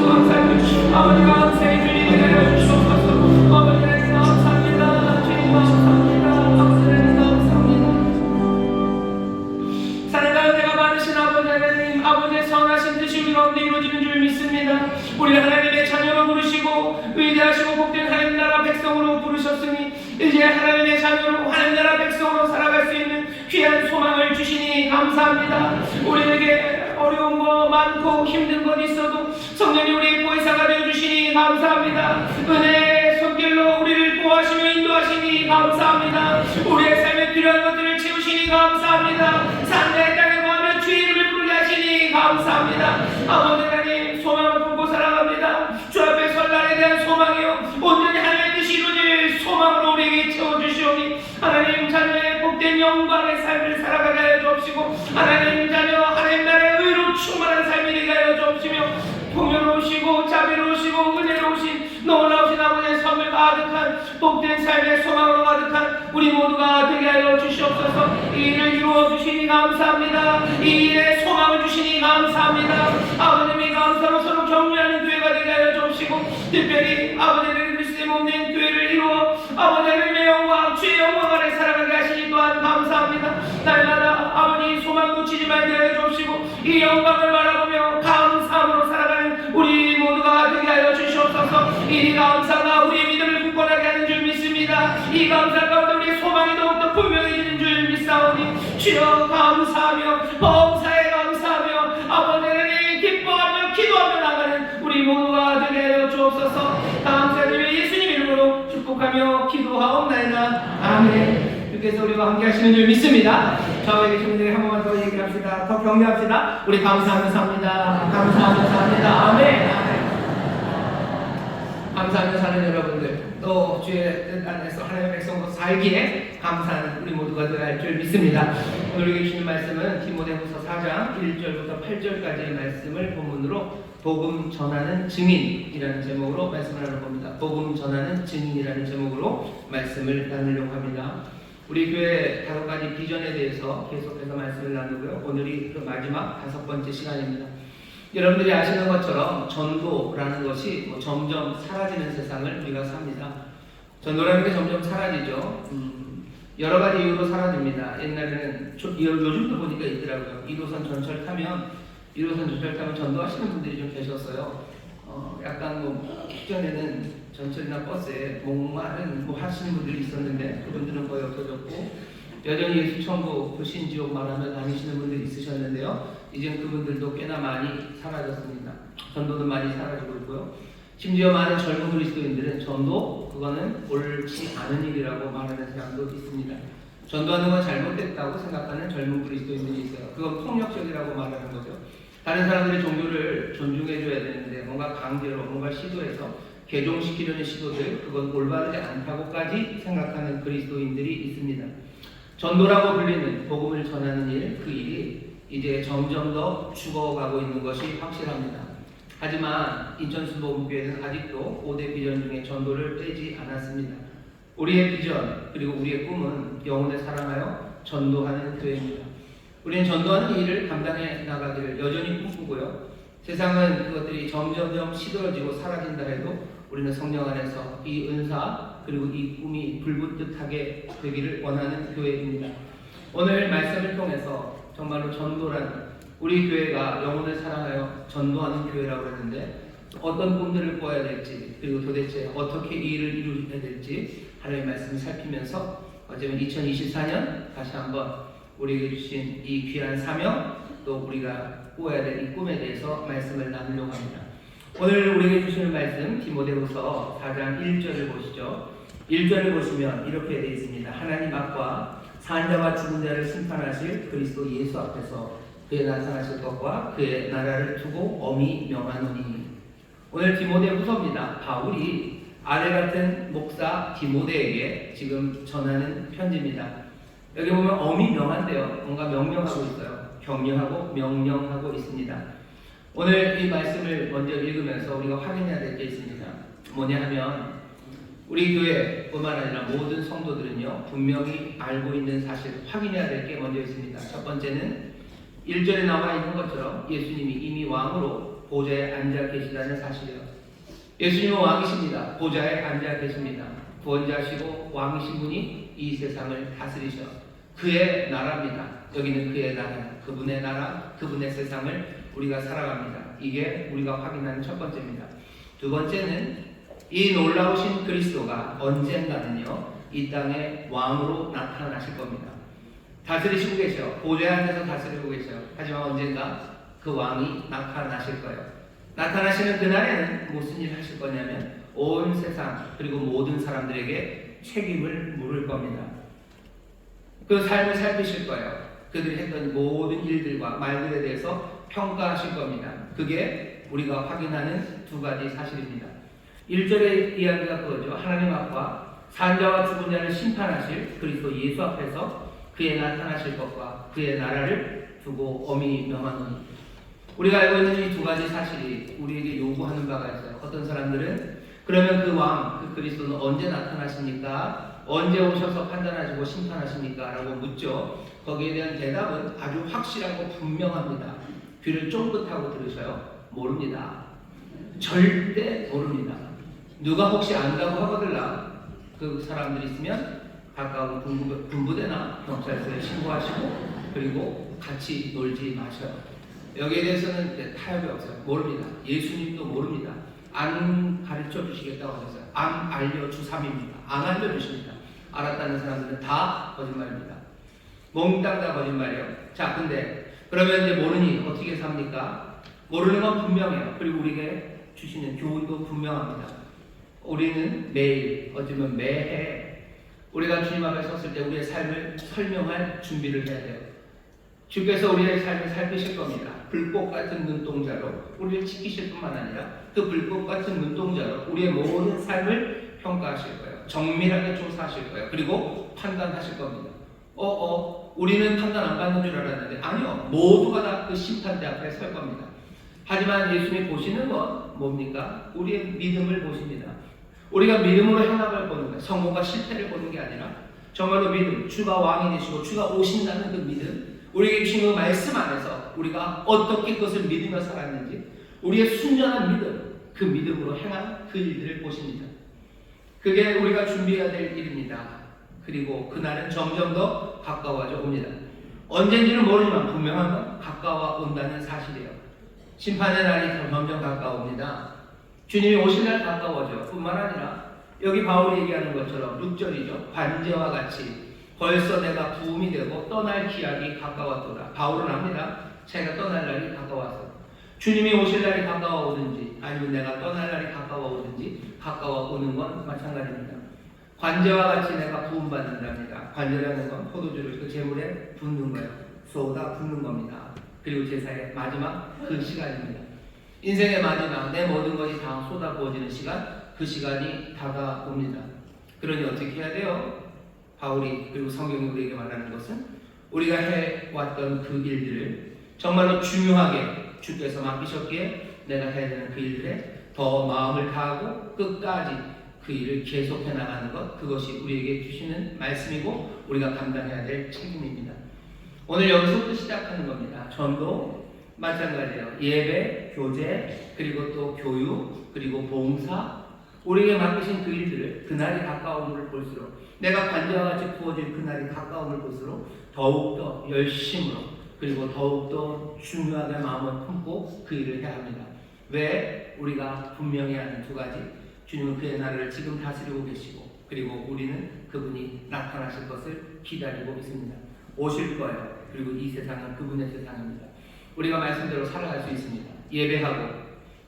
감사합니다. 아버지가 새해 주님이 되어주시옵소서. 아버지 하나님 감사합니다. 주님 감사합니다. 아버지 하나님 감사합니다. 사랑하는 내가 많으신 아버지 하나님 아버지의 선하신 뜻이 우리 가운데 이루어지는 줄 믿습니다. 우리 하나님의 자녀로 부르시고 위대하시고 복된 하나님 나라 백성으로 부르셨으니 이제 하나님의 자녀로 하나님 나라 백성으로 살아갈 수 있는 귀한 소망을 주시니 감사합니다. 우리에게 어려운 거 많고 힘든 것 있어도 성령이 우리의 보혜사가 되어주시니 감사합니다. 은혜의 손길로 우리를 보호하시며 인도하시니 감사합니다. 우리의 삶에 필요한 것들을 채우시니 감사합니다. 산자의 땅에 거하며 주의 이름을 부르게 하시니 감사합니다. 아버지 하나님 소망을 품고 살아갑니다. 주 앞에 설날에 대한 소망이요 온전히 하나님의 뜻이 이루어질 소망으로 우리에게 채워주시오니 하나님 자녀의 복된 영광의 삶을 살아가게 하여 주옵시고 하나님 자녀 하나님 나라의 의로 충만한 삶이 되게 하여 주옵시며 풍요로우시고 자비로우시고 은혜로우신 놀라우신 아버지의 선물 가득한 복된 삶의 소망으로 가득한 우리 모두가 되게 하여 주시옵소서. 이 일을 이루어 주시니 감사합니다. 이 일에 소망을 주시니 감사합니다. 아버님이 감사로 서로 격려하는 교회가 되게 하여 주옵시고 특별히 아버지의 그리스도의 몸된 교회를 이루어 아버지 하나님의 영광 주의 영광 아래 살아가게 하시니 또한 감사합니다. 날마다 아버지 소망 놓치지 말게 하여 주옵시고 이 영광을 바라보며 감사함으로 살아가는 우리 모두가 되게 하여 주시옵소서. 이 감사가 우리의 믿음을 굳건하게 하는 줄 믿습니다. 이 감사 가운데 우리의 소망이 더욱더 분명해지는 줄 믿사오니 주여 감사하며 범사에 감사하며 아버지 하나님 바라며 기도하옵나이다. 아멘. 주께서 우리와 함께 하시는 줄 믿습니다. 저에게 주님들에게 한 번만 더 얘기합시다. 더 격려합시다. 우리 감사하면서 합니다. 감사하면서 합니다. 아멘. 감사하면서 하는 여러분들, 또 주의 뜻 안에서 하나님의 백성으로 살기에 감사하는 우리 모두가 되어야 할 줄 믿습니다. 오늘 우리에게 주신 말씀은 디모데후서 4장 1절부터 8절까지의 말씀을 본문으로 복음 전하는 증인이라는 제목으로 말씀을 나눌 겁니다. 복음 전하는 증인이라는 제목으로 말씀을 나누려고 합니다. 우리 교회 5가지 비전에 대해서 계속해서 말씀을 나누고요. 오늘이 그 마지막 5번째 시간입니다. 여러분들이 아시는 것처럼 전도라는 것이 점점 사라지는 세상을 우리가 삽니다. 전도라는 게 점점 사라지죠. 여러 가지 이유로 사라집니다. 옛날에는 요즘도 보니까 있더라고요. 1호선 전철 타면 전도하시는 분들이 좀 계셨어요. 약간 예전에는 전철이나 버스에 목마른 하시는 분들이 있었는데 그분들은 거의 없어졌고, 여전히 예수 천국 그 신지옥 말하며 다니시는 분들이 있으셨는데요. 이제 그분들도 꽤나 많이 사라졌습니다. 전도도 많이 사라지고 있고요. 심지어 많은 젊은 그리스도인들은 전도 그거는 옳지 않은 일이라고 말하는 사람도 있습니다. 전도하는 건 잘못됐다고 생각하는 젊은 그리스도인들이 있어요. 그건 폭력적이라고 말하는 거죠. 다른 사람들의 종교를 존중해줘야 되는데 뭔가 강제로 뭔가 시도해서 개종시키려는 시도들, 그건 올바르지 않다고까지 생각하는 그리스도인들이 있습니다. 전도라고 불리는 복음을 전하는 일, 그 일이 이제 점점 더 죽어가고 있는 것이 확실합니다. 하지만 인천순복음교회는 아직도 5대 비전 중에 전도를 빼지 않았습니다. 우리의 비전 그리고 우리의 꿈은 영혼을 사랑하여 전도하는 교회입니다. 우리는 전도하는 일을 감당해 나가기를 여전히 꿈꾸고요. 세상은 그것들이 점점점 시들어지고 사라진다 해도 우리는 성령 안에서 이 은사 그리고 이 꿈이 불붙듯하게 되기를 원하는 교회입니다. 오늘 말씀을 통해서 정말로 전도란, 우리 교회가 영혼을 사랑하여 전도하는 교회라고 했는데 어떤 꿈들을 꾸어야 될지, 그리고 도대체 어떻게 이 일을 이루어야 될지 하나님의 말씀을 살피면서 어쩌면 2024년 다시 한번 우리에게 주신 이 귀한 사명, 또 우리가 꾸어야 될 이 꿈에 대해서 말씀을 나누려고 합니다. 오늘 우리에게 주시는 말씀 디모데후서 4장 1절을 보시죠. 1절을 보시면 이렇게 되어 있습니다. 하나님 앞과 산 자와 죽은 자를 심판하실 그리스도 예수 앞에서 그의 나타나실 것과 그의 나라를 두고 엄히 명하노니. 오늘 디모데후서입니다. 바울이 아들 같은 목사 디모데에게 지금 전하는 편지입니다. 여기 보면 엄히 명한데요. 뭔가 명령하고 있어요. 격려하고 명령하고 있습니다. 오늘 이 말씀을 먼저 읽으면서 우리가 확인해야 될 게 있습니다. 뭐냐 하면 우리 교회뿐만 아니라 모든 성도들은요, 분명히 알고 있는 사실, 확인해야 될 게 먼저 있습니다. 첫 번째는 1절에 나와 있는 것처럼 예수님이 이미 왕으로 보좌에 앉아 계시다는 사실이에요. 예수님은 왕이십니다. 보좌에 앉아 계십니다. 구원자시고 왕이신 분이 이 세상을 다스리셔. 그의 나라입니다. 여기는 그의 나라, 그분의 나라, 그분의 세상을 우리가 살아갑니다. 이게 우리가 확인하는 첫 번째입니다. 두 번째는 이 놀라우신 그리스도가 언젠가는요, 이 땅에 왕으로 나타나실 겁니다. 다스리시고 계셔. 보좌에 앉아서 다스리고 계셔. 하지만 언젠가 그 왕이 나타나실 거예요. 나타나시는 그날에는 무슨 일을 하실 거냐면 온 세상 그리고 모든 사람들에게 책임을 물을 겁니다. 그 삶을 살피실 거예요. 그들이 했던 모든 일들과 말들에 대해서 평가하실 겁니다. 그게 우리가 확인하는 두 가지 사실입니다. 1절의 이야기가 그거죠. 하나님 앞과 산자와 죽은 자를 심판하실 그리스도 예수 앞에서 그의 나타나실 것과 그의 나라를 두고 엄히 명하노니. 우리가 알고 있는 이 두 가지 사실이 우리에게 요구하는 바가 있어요. 어떤 사람들은 그러면 그 왕, 그 그리스도는 언제 나타나십니까? 언제 오셔서 판단하시고 심판하십니까? 라고 묻죠. 거기에 대한 대답은 아주 확실하고 분명합니다. 귀를 쫑긋하고 들으셔요. 모릅니다. 절대 모릅니다. 누가 혹시 안다고 하거들라 그 사람들이 있으면 가까운 군부대나 경찰서에 신고하시고 그리고 같이 놀지 마셔요. 여기에 대해서는 타협이 없어요. 모릅니다. 예수님도 모릅니다. 안 가르쳐 주시겠다고 하셨어요. 안 알려주삼입니다. 안 알려주십니다. 알았다는 사람들은 다 거짓말입니다. 몽땅 다 거짓말이에요. 자, 근데 그러면 이제 모르니 어떻게 삽니까? 모르는 건 분명해요. 그리고 우리에게 주시는 교훈도 분명합니다. 우리는 매일, 어쩌면 매해 우리가 주님 앞에 섰을 때 우리의 삶을 설명할 준비를 해야 돼요. 주께서 우리의 삶을 살피실 겁니다. 불꽃 같은 눈동자로 우리를 지키실 뿐만 아니라 그 불꽃 같은 눈동자로 우리의 모든 삶을 평가하실 거예요. 정밀하게 조사하실 거예요. 그리고 판단하실 겁니다. 우리는 판단 안 받는 줄 알았는데 아니요. 모두가 다 그 심판대 앞에 설 겁니다. 하지만 예수님이 보시는 건 뭡니까? 우리의 믿음을 보십니다. 우리가 믿음으로 행함을 보는 거예요. 성공과 실패를 보는 게 아니라 정말로 믿음, 주가 왕이 되시고 주가 오신다는 그 믿음, 우리에게 주신 그 말씀 안에서 우리가 어떻게 그것을 믿으며 살았는지 우리의 순전한 믿음, 그 믿음으로 행한 그 일들을 보십니다. 그게 우리가 준비해야 될 일입니다. 그리고 그날은 점점 더 가까워져 옵니다. 언젠지는 모르지만 분명한 건 가까워 온다는 사실이에요. 심판의 날이 점점 가까워옵니다. 주님이 오실 날 가까워져. 뿐만 아니라 여기 바울이 얘기하는 것처럼 6절이죠. 관제와 같이 벌써 내가 부음이 되고 떠날 기약이 가까웠도다. 바울은 압니다. 자기가 떠날 날이 가까웠어. 주님이 오실 날이 가까워오든지 아니면 내가 떠날 날이 가까워오든지 가까워오는 건 마찬가지입니다. 관제와 같이 내가 부음받는답니다. 관제라는 건 포도주를 그 제물에 붓는 거예요. 쏟아 붓는 겁니다. 그리고 제사의 마지막 그 시간입니다. 인생의 마지막 내 모든 것이 다 쏟아 부어지는 시간, 그 시간이 다가옵니다. 그러니 어떻게 해야 돼요? 바울이 그리고 성경이 우리에게 말하는 것은 우리가 해왔던 그 일들을 정말로 중요하게 주께서 맡기셨기에 내가 해야 되는 그 일들에 더 마음을 다하고 끝까지 그 일을 계속해 나가는 것, 그것이 우리에게 주시는 말씀이고 우리가 감당해야 될 책임입니다. 오늘 여기서부터 시작하는 겁니다. 전도 마찬가지예요. 예배, 교제, 그리고 또 교육, 그리고 봉사, 우리에게 맡기신 그 일들을 그날이 가까움을 볼수록 내가 관제와 같이 부어질 그날이 가까움을 볼수록 더욱더 열심으로 그리고 더욱더 중요하게 마음을 품고 그 일을 해야 합니다. 왜? 우리가 분명히 아는 두 가지. 주님은 그의 나라를 지금 다스리고 계시고 그리고 우리는 그분이 나타나실 것을 기다리고 있습니다. 오실 거예요. 그리고 이 세상은 그분의 세상입니다. 우리가 말씀대로 살아갈 수 있습니다. 예배하고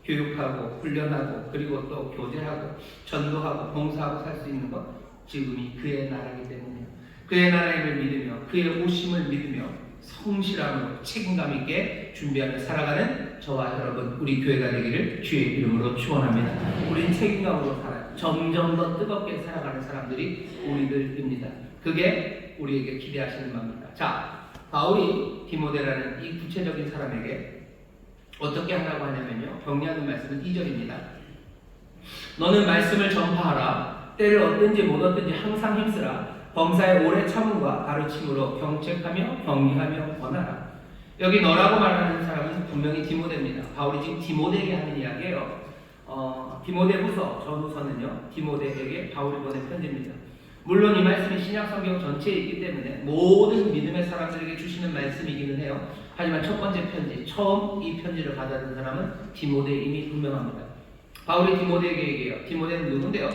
교육하고 훈련하고 그리고 또 교제하고 전도하고 봉사하고 살 수 있는 것, 지금이 그의 나라이기 때문에 그의 나라임을 믿으며 그의 오심을 믿으며 성실함으로 책임감 있게 준비하며 살아가는 저와 여러분 우리 교회가 되기를 주의 이름으로 축원합니다. 우린 책임감으로 살아요. 점점 더 뜨겁게 살아가는 사람들이 우리들입니다. 그게 우리에게 기대하시는 바입니다. 자, 바울이 디모데라는 이 구체적인 사람에게 어떻게 하라고 하냐면요. 격려하는 말씀은 2절입니다. 너는 말씀을 전파하라. 때를 얻든지 못 얻든지 항상 힘쓰라. 범사의 오래 참음과 가르침으로 경책하며 경리하며 권하라. 여기 너라고 말하는 사람은 분명히 디모데입니다. 바울이 지금 디모데에게 하는 이야기예요. 디모데후서 전후서는요. 디모데에게 바울이 보낸 편지입니다. 물론 이 말씀이 신약 성경 전체에 있기 때문에 모든 믿음의 사람들에게 주시는 말씀이기는 해요. 하지만 첫 번째 편지, 처음 이 편지를 받아든 사람은 디모데임이 분명합니다. 바울이 디모데에게 얘기해요. 디모데는 누군데요?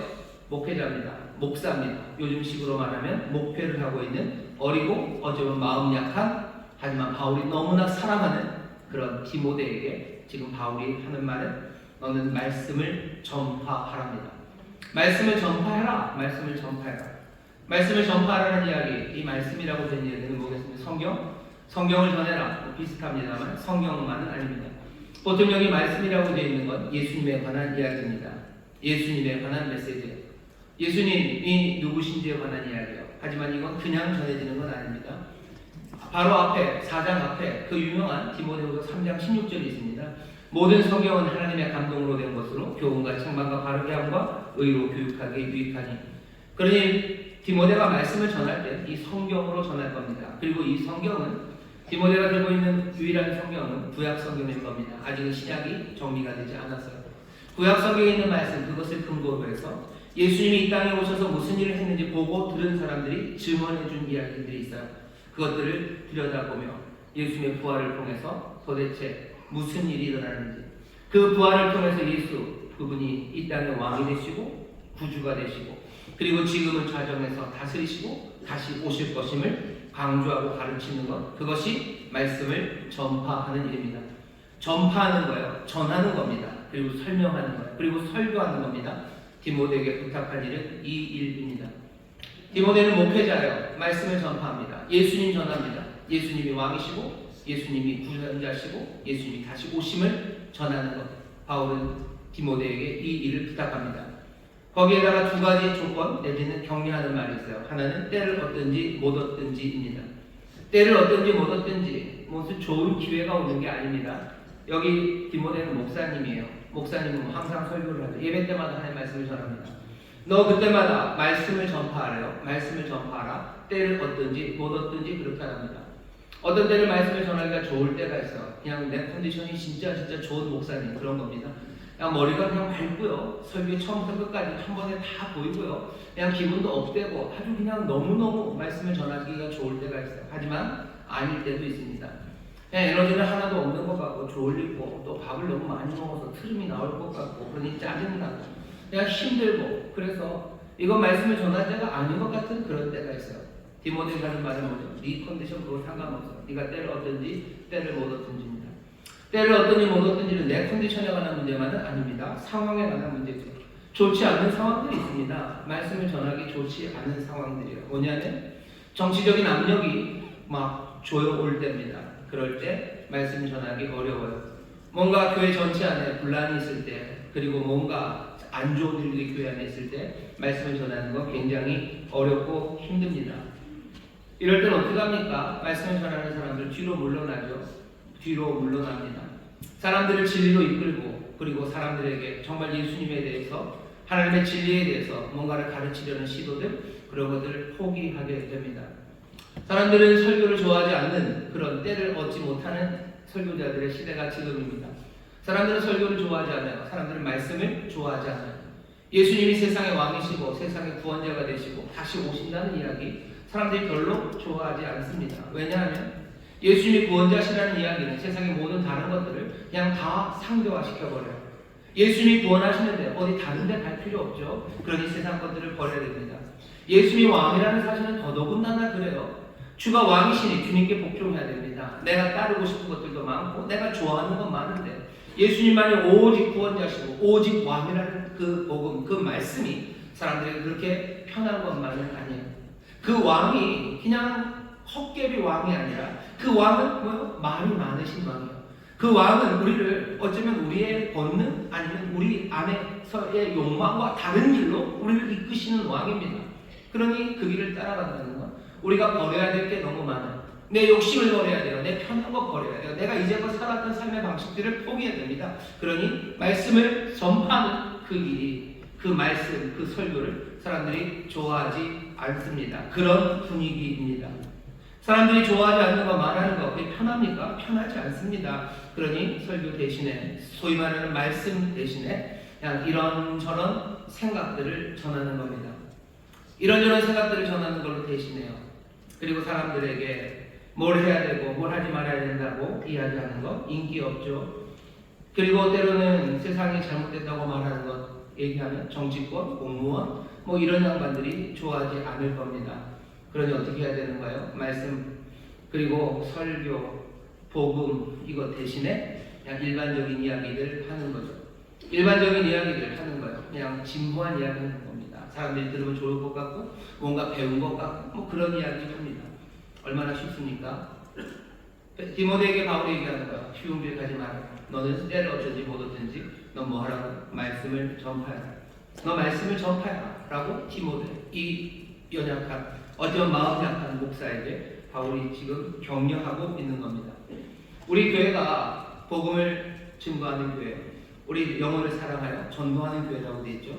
목회자입니다. 목사입니다. 요즘식으로 말하면 목회를 하고 있는 어리고 어쩌면 마음 약한 하지만 바울이 너무나 사랑하는 그런 디모데에게 지금 바울이 하는 말은 너는 말씀을 전파하랍니다. 말씀을 전파해라. 말씀을 전파해라. 말씀을 전파하라는 이야기, 이 말씀이라고 된 이야기는 뭐겠습니까? 성경을 전해라. 뭐 비슷합니다만 성경만은 아닙니다. 보통 여기 말씀이라고 되어 있는 건 예수님에 관한 이야기입니다. 예수님에 관한 메시지예요. 예수님이 누구신지에 관한 이야기예요. 하지만 이건 그냥 전해지는 건 아닙니다. 바로 앞에 4장 앞에 그 유명한 디모데후서 3장 16절이 있습니다. 모든 성경은 하나님의 감동으로 된 것으로 교훈과 책망과 바르게 함과 의로 교육하기에 유익하니. 그러니 디모데가 말씀을 전할 때 이 성경으로 전할 겁니다. 그리고 이 성경은 디모데가 들고 있는 유일한 성경은 구약 성경일 겁니다. 아직은 신약이 정리가 되지 않았어요. 구약 성경에 있는 말씀, 그것을 근거로 해서 예수님이 이 땅에 오셔서 무슨 일을 했는지 보고 들은 사람들이 증언해 준 이야기들이 있어요. 그것들을 들여다보며 예수님의 부활을 통해서 도대체 무슨 일이 일어나는지, 그 부활을 통해서 예수 그분이 이 땅의 왕이 되시고 구주가 되시고 그리고 지금은 좌정에서 다스리시고 다시 오실 것임을 강조하고 가르치는 것, 그것이 말씀을 전파하는 일입니다. 전파하는 거예요. 전하는 겁니다. 그리고 설명하는 거예요. 그리고 설교하는 겁니다. 디모데에게 부탁할 일은 이 일입니다. 디모데는 목회자요, 말씀을 전파합니다. 예수님 전합니다. 예수님이 왕이시고 예수님이 구원자시고 예수님이 다시 오심을 전하는 것. 바울은 디모데에게 이 일을 부탁합니다. 거기에다가 두 가지 조건 내지는 격려하는 말이 있어요. 하나는 때를 얻든지 못 얻든지입니다. 때를 얻든지 못 얻든지 무슨 좋은 기회가 오는 게 아닙니다. 여기 디모데는 목사님이에요. 목사님은 항상 설교를 하죠. 예배 때마다 하나님의 말씀을 전합니다. 너 그때마다 말씀을 전파하래요. 말씀을 전파하라. 때를 얻든지 못 얻든지 그렇게 합니다. 어떤 때는 말씀을 전하기가 좋을 때가 있어요. 그냥 내 컨디션이 진짜 좋은 목사님 그런 겁니다. 그냥 머리가 그냥 맑고요. 설교 처음부터 끝까지 한 번에 다 보이고요. 그냥 기분도 업되고 아주 그냥 너무너무 말씀을 전하기가 좋을 때가 있어요. 하지만 아닐 때도 있습니다. 그냥 에너지는 하나도 없는 것 같고 졸리고 또 밥을 너무 많이 먹어서 트름이 나올 것 같고 그러니 짜증나고 그냥 힘들고 그래서 이거 말씀을 전할 때가 아닌 것 같은 그런 때가 있어요. 디모데가 하는 말은 뭐죠? 네 컨디션 그거 상관없어. 네가 때를 얻든지 때를 못 얻든지입니다. 때를 얻든지 못 얻든지는 내 컨디션에 관한 문제만은 아닙니다. 상황에 관한 문제죠. 좋지 않은 상황들이 있습니다. 말씀을 전하기 좋지 않은 상황들이에요. 뭐냐면 정치적인 압력이 막 조여올 때입니다. 그럴 때 말씀 전하기 어려워요. 뭔가 교회 전체 안에 분란이 있을 때 그리고 뭔가 안 좋은 일이 교회 안에 있을 때 말씀을 전하는 건 굉장히 어렵고 힘듭니다. 이럴 때는 어떻게 합니까? 말씀을 전하는 사람들 뒤로 물러나죠. 뒤로 물러납니다. 사람들을 진리로 이끌고 그리고 사람들에게 정말 예수님에 대해서 하나님의 진리에 대해서 뭔가를 가르치려는 시도들 그런 것들을 포기하게 됩니다. 사람들은 설교를 좋아하지 않는 그런 때를 얻지 못하는 설교자들의 시대가 지금입니다. 사람들은 설교를 좋아하지 않아요. 사람들은 말씀을 좋아하지 않아요. 예수님이 세상의 왕이시고 세상의 구원자가 되시고 다시 오신다는 이야기 사람들이 별로 좋아하지 않습니다. 왜냐하면 예수님이 구원자시라는 이야기는 세상의 모든 다른 것들을 그냥 다 상대화시켜버려요. 예수님이 구원하시는데 어디 다른 데 갈 필요 없죠. 그러니 세상 것들을 버려야 됩니다. 예수님이 왕이라는 사실은 더더군다나 그래요. 주가 왕이시니 주님께 복종해야 됩니다. 내가 따르고 싶은 것들도 많고 내가 좋아하는 건 많은데 예수님만이 오직 구원자시고 오직 왕이라는 그 복음, 그 말씀이 사람들에게 그렇게 편한 것만은 아니에요. 그 왕이 그냥 헛개비 왕이 아니라 그 왕은 뭐요? 말이 많으신 왕이에요. 그 왕은 우리를 어쩌면 우리의 본능 아니면 우리 안에서의 욕망과 다른 길로 우리를 이끄시는 왕입니다. 그러니 그 길을 따라간다는 건 우리가 버려야 될 게 너무 많아요. 내 욕심을 버려야 돼요. 내 편한 거 버려야 돼요. 내가 이제껏 살았던 삶의 방식들을 포기해야 됩니다. 그러니 말씀을 전파하는 그 일이 그 말씀, 그 설교를 사람들이 좋아하지 않습니다. 그런 분위기입니다. 사람들이 좋아하지 않는 거 말하는 거 그게 편합니까? 편하지 않습니다. 그러니 설교 대신에 소위 말하는 말씀 대신에 그냥 이런저런 생각들을 전하는 겁니다. 이런저런 생각들을 전하는 걸로 대신해요. 그리고 사람들에게 뭘 해야 되고 뭘 하지 말아야 된다고 이야기하는 것 인기 없죠. 그리고 때로는 세상이 잘못됐다고 말하는 것 얘기하면 정치권, 공무원 뭐 이런 양반들이 좋아하지 않을 겁니다. 그러니 어떻게 해야 되는가요? 말씀 그리고 설교, 복음 이거 대신에 그냥 일반적인 이야기들 하는 거죠. 일반적인 이야기들 하는 거예요. 그냥 진부한 이야기 하는 겁니다. 사람들이 들으면 좋을 것 같고 뭔가 배운 것 같고 뭐 그런 이야기 합니다. 얼마나 쉽습니까? 디모데에게 바울이 얘기하는 거야. 쉬운 길 가지 마라. 너는 때를 어쩌지 못 얻든지 너 뭐 하라고? 말씀을 전파해라. 너 말씀을 전파해라 라고 디모데 이 연약한 어쩌면 마음 약한 목사에게 바울이 지금 격려하고 있는 겁니다. 우리 교회가 복음을 증거하는 교회, 우리 영혼을 사랑하여 전도하는 교회라고 되어 있죠.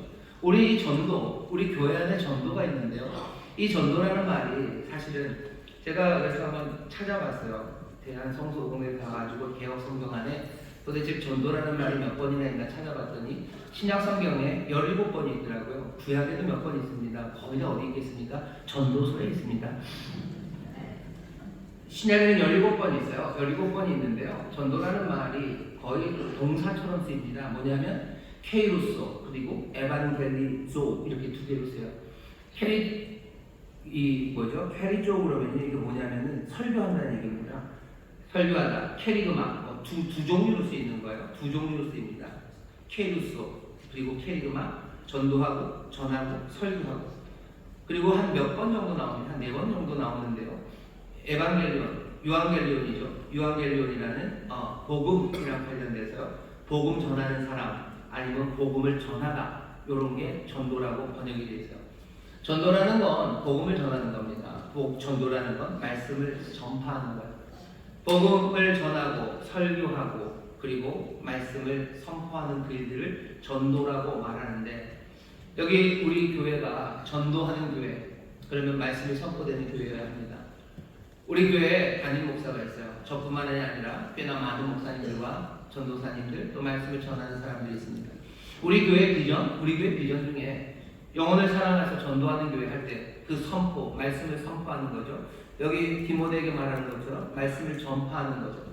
우리 전도, 우리 교회 안에 전도가 있는데요. 이 전도라는 말이 사실은 제가 그래서 한번 찾아봤어요. 대한성서공회에 가가지고 개혁성경 안에 도대체 전도라는 말이 몇 번이나 있나 찾아봤더니 신약성경에 17번이 있더라고요. 구약에도 몇 번 있습니다. 거기다 어디 있겠습니까? 전도서에 있습니다. 신약에는 17번 있어요. 17번이 있는데요. 전도라는 말이 거의 동사처럼 쓰입니다. 뭐냐면 케이루소 그리고 에반겔리조 이렇게 두 개로 써요. 케리조 그러면 이게 뭐냐면은 설교한다는 얘기입니다. 설교하다, 케리그마 두 종류로 쓰이는 거예요. 두 종류로 쓰입니다. 케이루소 그리고 케리그마 전도하고 전하고 설교하고 그리고 한 몇 번 정도 나옵니다. 한 4번 정도 나오는데요. 유앙겔리온이라는 복음이랑 관련돼서 복음 전하는 사람 아니면 복음을 전하다 이런 게 전도라고 번역이 되어 있어요. 전도라는 건 복음을 전하는 겁니다. 전도라는 건 말씀을 전파하는 거예요. 복음을 전하고 설교하고 그리고 말씀을 선포하는 그 일들을 전도라고 말하는데 여기 우리 교회가 전도하는 교회 그러면 말씀이 선포되는 교회여야 합니다. 우리 교회에 담임 목사가 있어요. 저뿐만이 아니라 꽤나 많은 목사님들과 전도사님들 또 말씀을 전하는 사람들이 있습니다. 우리 교회 비전 중에 영혼을 사랑해서 전도하는 교회 할 때 그 선포, 말씀을 선포하는 거죠. 여기 디모데에게 말하는 것처럼 말씀을 전파하는 거죠.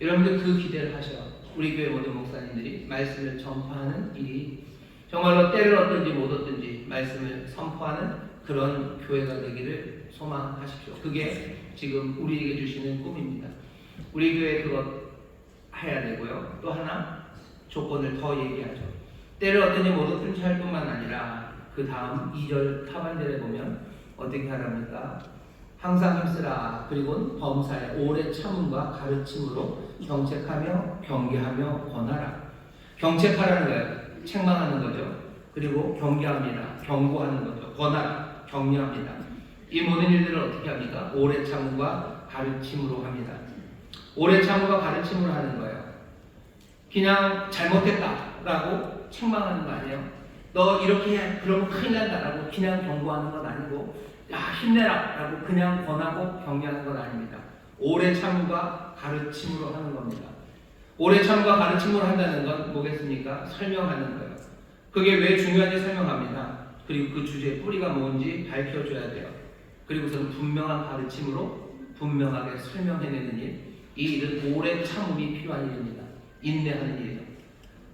여러분들 그 기대를 하셔요. 우리 교회 모든 목사님들이 말씀을 전파하는 일이 정말로 때를 얻든지 못 얻든지 말씀을 선포하는 그런 교회가 되기를 소망하십시오. 그게 지금 우리에게 주시는 꿈입니다. 우리 교회 그것 해야 되고요. 또 하나 조건을 더 얘기하죠. 때를 얻든지 못 얻든지 할 뿐만 아니라 그 다음 2절 하반절에 보면 어떻게 하랍니까? 항상 힘쓰라. 그리고 범사에 오래 참음과 가르침으로 경책하며 경계하며 권하라. 경책하라는 거예요. 책망하는 거죠. 그리고 경계합니다. 경고하는 거죠. 권하라. 격려합니다. 이 모든 일들을 어떻게 합니까? 오래 참음과 가르침으로 합니다. 오래 참음과 가르침으로 하는 거예요. 그냥 잘못했다라고 책망하는 거 아니에요? 너 이렇게 해 그러면 큰일 난다라고 그냥 경고하는 건 아니고 야 힘내라 라고 그냥 권하고 격려하는 건 아닙니다. 오래 참음과 가르침으로 하는 겁니다. 오래 참음과 가르침으로 한다는 건 뭐겠습니까? 설명하는 거예요. 그게 왜 중요한지 설명합니다. 그리고 그 주제의 뿌리가 뭔지 밝혀줘야 돼요. 그리고서는 분명한 가르침으로 분명하게 설명해내는 일, 이 일은 오래 참음이 필요한 일입니다. 인내하는 일이에요.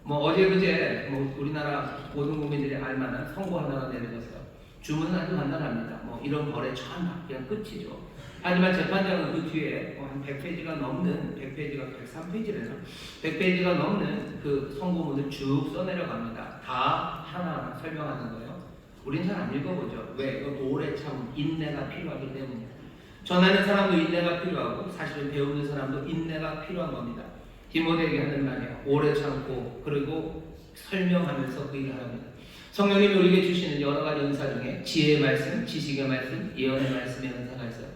어제 그제 우리나라 모든 국민들이 알만한 선고 하나가 내려졌어요. 주문은 아주 간단합니다. 이런 거래 처음 그냥 끝이죠. 하지만 재판장은 그 뒤에 한 100페이지가 넘는 103페이지래나 100페이지가 넘는 그 선고문을 쭉 써내려갑니다. 다 하나하나 설명하는 거예요. 우린 잘 안 읽어보죠. 왜? 오래 참 인내가 필요하기 때문이에요. 전하는 사람도 인내가 필요하고 사실은 배우는 사람도 인내가 필요한 겁니다. 디모데에게 하는 말이에요. 오래 참고 그리고 설명하면서 그 일을 합니다. 성령님이 우리에게 주시는 여러 가지 은사 중에 지혜의 말씀, 지식의 말씀, 예언의 말씀의 은사가 있어요.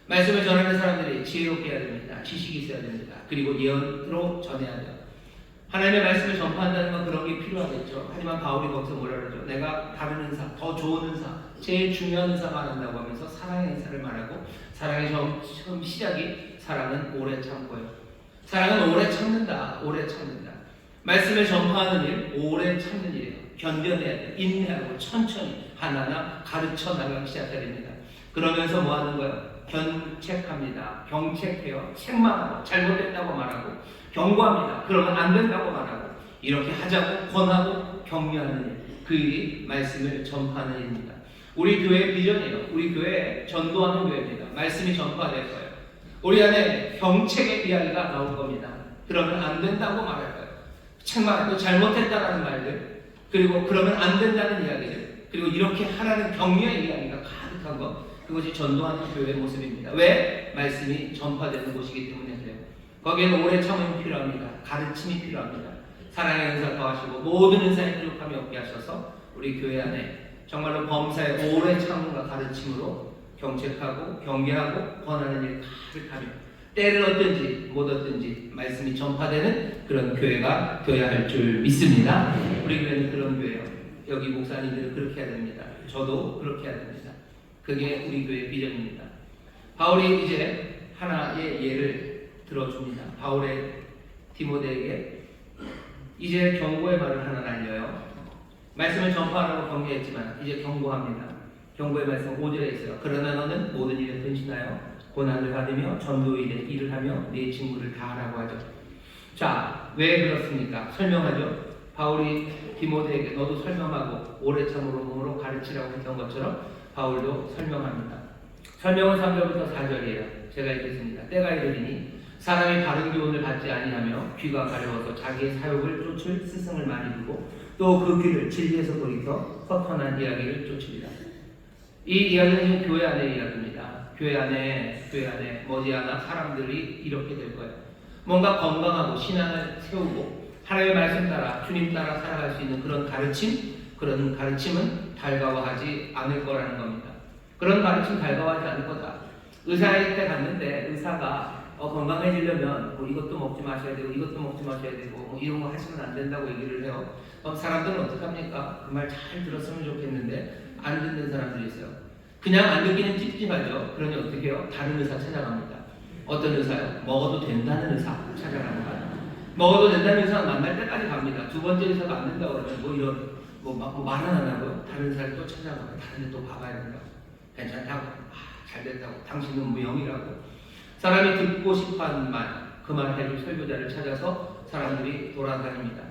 말씀을 전하는 사람들이 지혜롭게 해야 됩니다. 지식이 있어야 됩니다. 그리고 예언으로 전해야 돼요. 하나님의 말씀을 전파한다는 건 그런 게 필요하겠죠. 하지만 바울이 거기서 뭐라 그러죠? 내가 다른 은사, 더 좋은 은사, 제일 중요한 은사 말한다고 하면서 사랑의 은사를 말하고 사랑의 처음 시작이 사랑은 오래 참고요. 사랑은 오래 참는다. 오래 참는다. 말씀을 전파하는 일, 오래 참는 일이에요. 견뎌내야 돼. 인내하고 천천히 하나하나 가르쳐 나가기 시작해야 됩니다. 그러면서 뭐 하는 거예요? 견책합니다. 경책해요. 책망하고 잘못됐다고 말하고 경고합니다. 그러면 안 된다고 말하고 이렇게 하자고 권하고 격려하는 일. 그 일이 말씀을 전파하는 일입니다. 우리 교회의 비전이에요. 우리 교회 전도하는 교회입니다. 말씀이 전파될 거예요. 우리 안에 경책의 이야기가 나올 겁니다. 그러면 안 된다고 말할 거예요. 책망하고 잘못했다라는 말들 그리고 그러면 안 된다는 이야기들 그리고 이렇게 하라는 격려의 이야기가 가득한 것 그것이 전도하는 교회의 모습입니다. 왜? 말씀이 전파되는 곳이기 때문에 그래요. 거기에는 오래 참음이 필요합니다. 가르침이 필요합니다. 사랑의 은사 더하시고 모든 은사에 부족함이 없게 하셔서 우리 교회 안에 정말로 범사에 오래 참음과 가르침으로 경책하고 경계하고 권하는 일 가득하며 때를 얻든지 못 얻든지 말씀이 전파되는 그런 교회가 되어야 할 줄 믿습니다. 우리 교회는 그런 교회예요. 여기 목사님들은 그렇게 해야 됩니다. 저도 그렇게 해야 됩니다. 그게 우리 교회의 비전입니다. 바울이 이제 하나의 예를 들어줍니다. 바울의 디모데에게 이제 경고의 말을 하나 날려요. 말씀을 전파하라고 경계했지만 이제 경고합니다. 경고의 말씀 5절에 있어요. 그러나 너는 모든 일에 근신하여 고난을 받으며 전도의 일을 하며 네 친구를 다하라고 하죠. 자, 왜 그렇습니까? 설명하죠. 바울이 디모데에게 너도 설명하고 오래 참으로 몸으로 가르치라고 했던 것처럼 바울도 설명합니다. 설명은 3절부터 4절이에요. 제가 읽겠습니다. 때가 이르리니 사람이 바른 교훈을 받지 아니하며 귀가 가려워서 자기의 사욕을 쫓을 스승을 많이 두고 또 그 길을 진리에서 돌이켜 허탄한 이야기를 쫓습니다. 이 이야기는 교회 안의 이야기입니다. 교회 안에 머지않아 사람들이 이렇게 될 거예요. 뭔가 건강하고 신앙을 세우고 하나님의 말씀 따라 주님 따라 살아갈 수 있는 그런 가르침은 달가워하지 않을 거라는 겁니다. 그런 가르침 달가워하지 않을 거다. 의사한테 갔는데 의사가 건강해지려면 뭐 이것도 먹지 마셔야 되고 이것도 먹지 마셔야 되고 뭐 이런 거 하시면 안 된다고 얘기를 해요. 그럼 사람들은 어떡합니까? 그 말 잘 들었으면 좋겠는데 안 듣는 사람들이 있어요. 그냥 안 듣기는 찝찝하죠. 그러니 어떻게 해요? 다른 의사 찾아갑니다. 어떤 의사요? 먹어도 된다는 의사 찾아갑니다. 먹어도 된다는 의사 만날 때까지 갑니다. 두 번째 의사가 안 된다고 그러면 말은 안 하고요. 다른 의사를 또 찾아가고 다른 데 또 가봐야 된다고. 괜찮다고. 잘 됐다고. 당신은 무용이라고. 사람이 듣고 싶어하는 말, 그 말 해줄 설교자를 찾아서 사람들이 돌아다닙니다.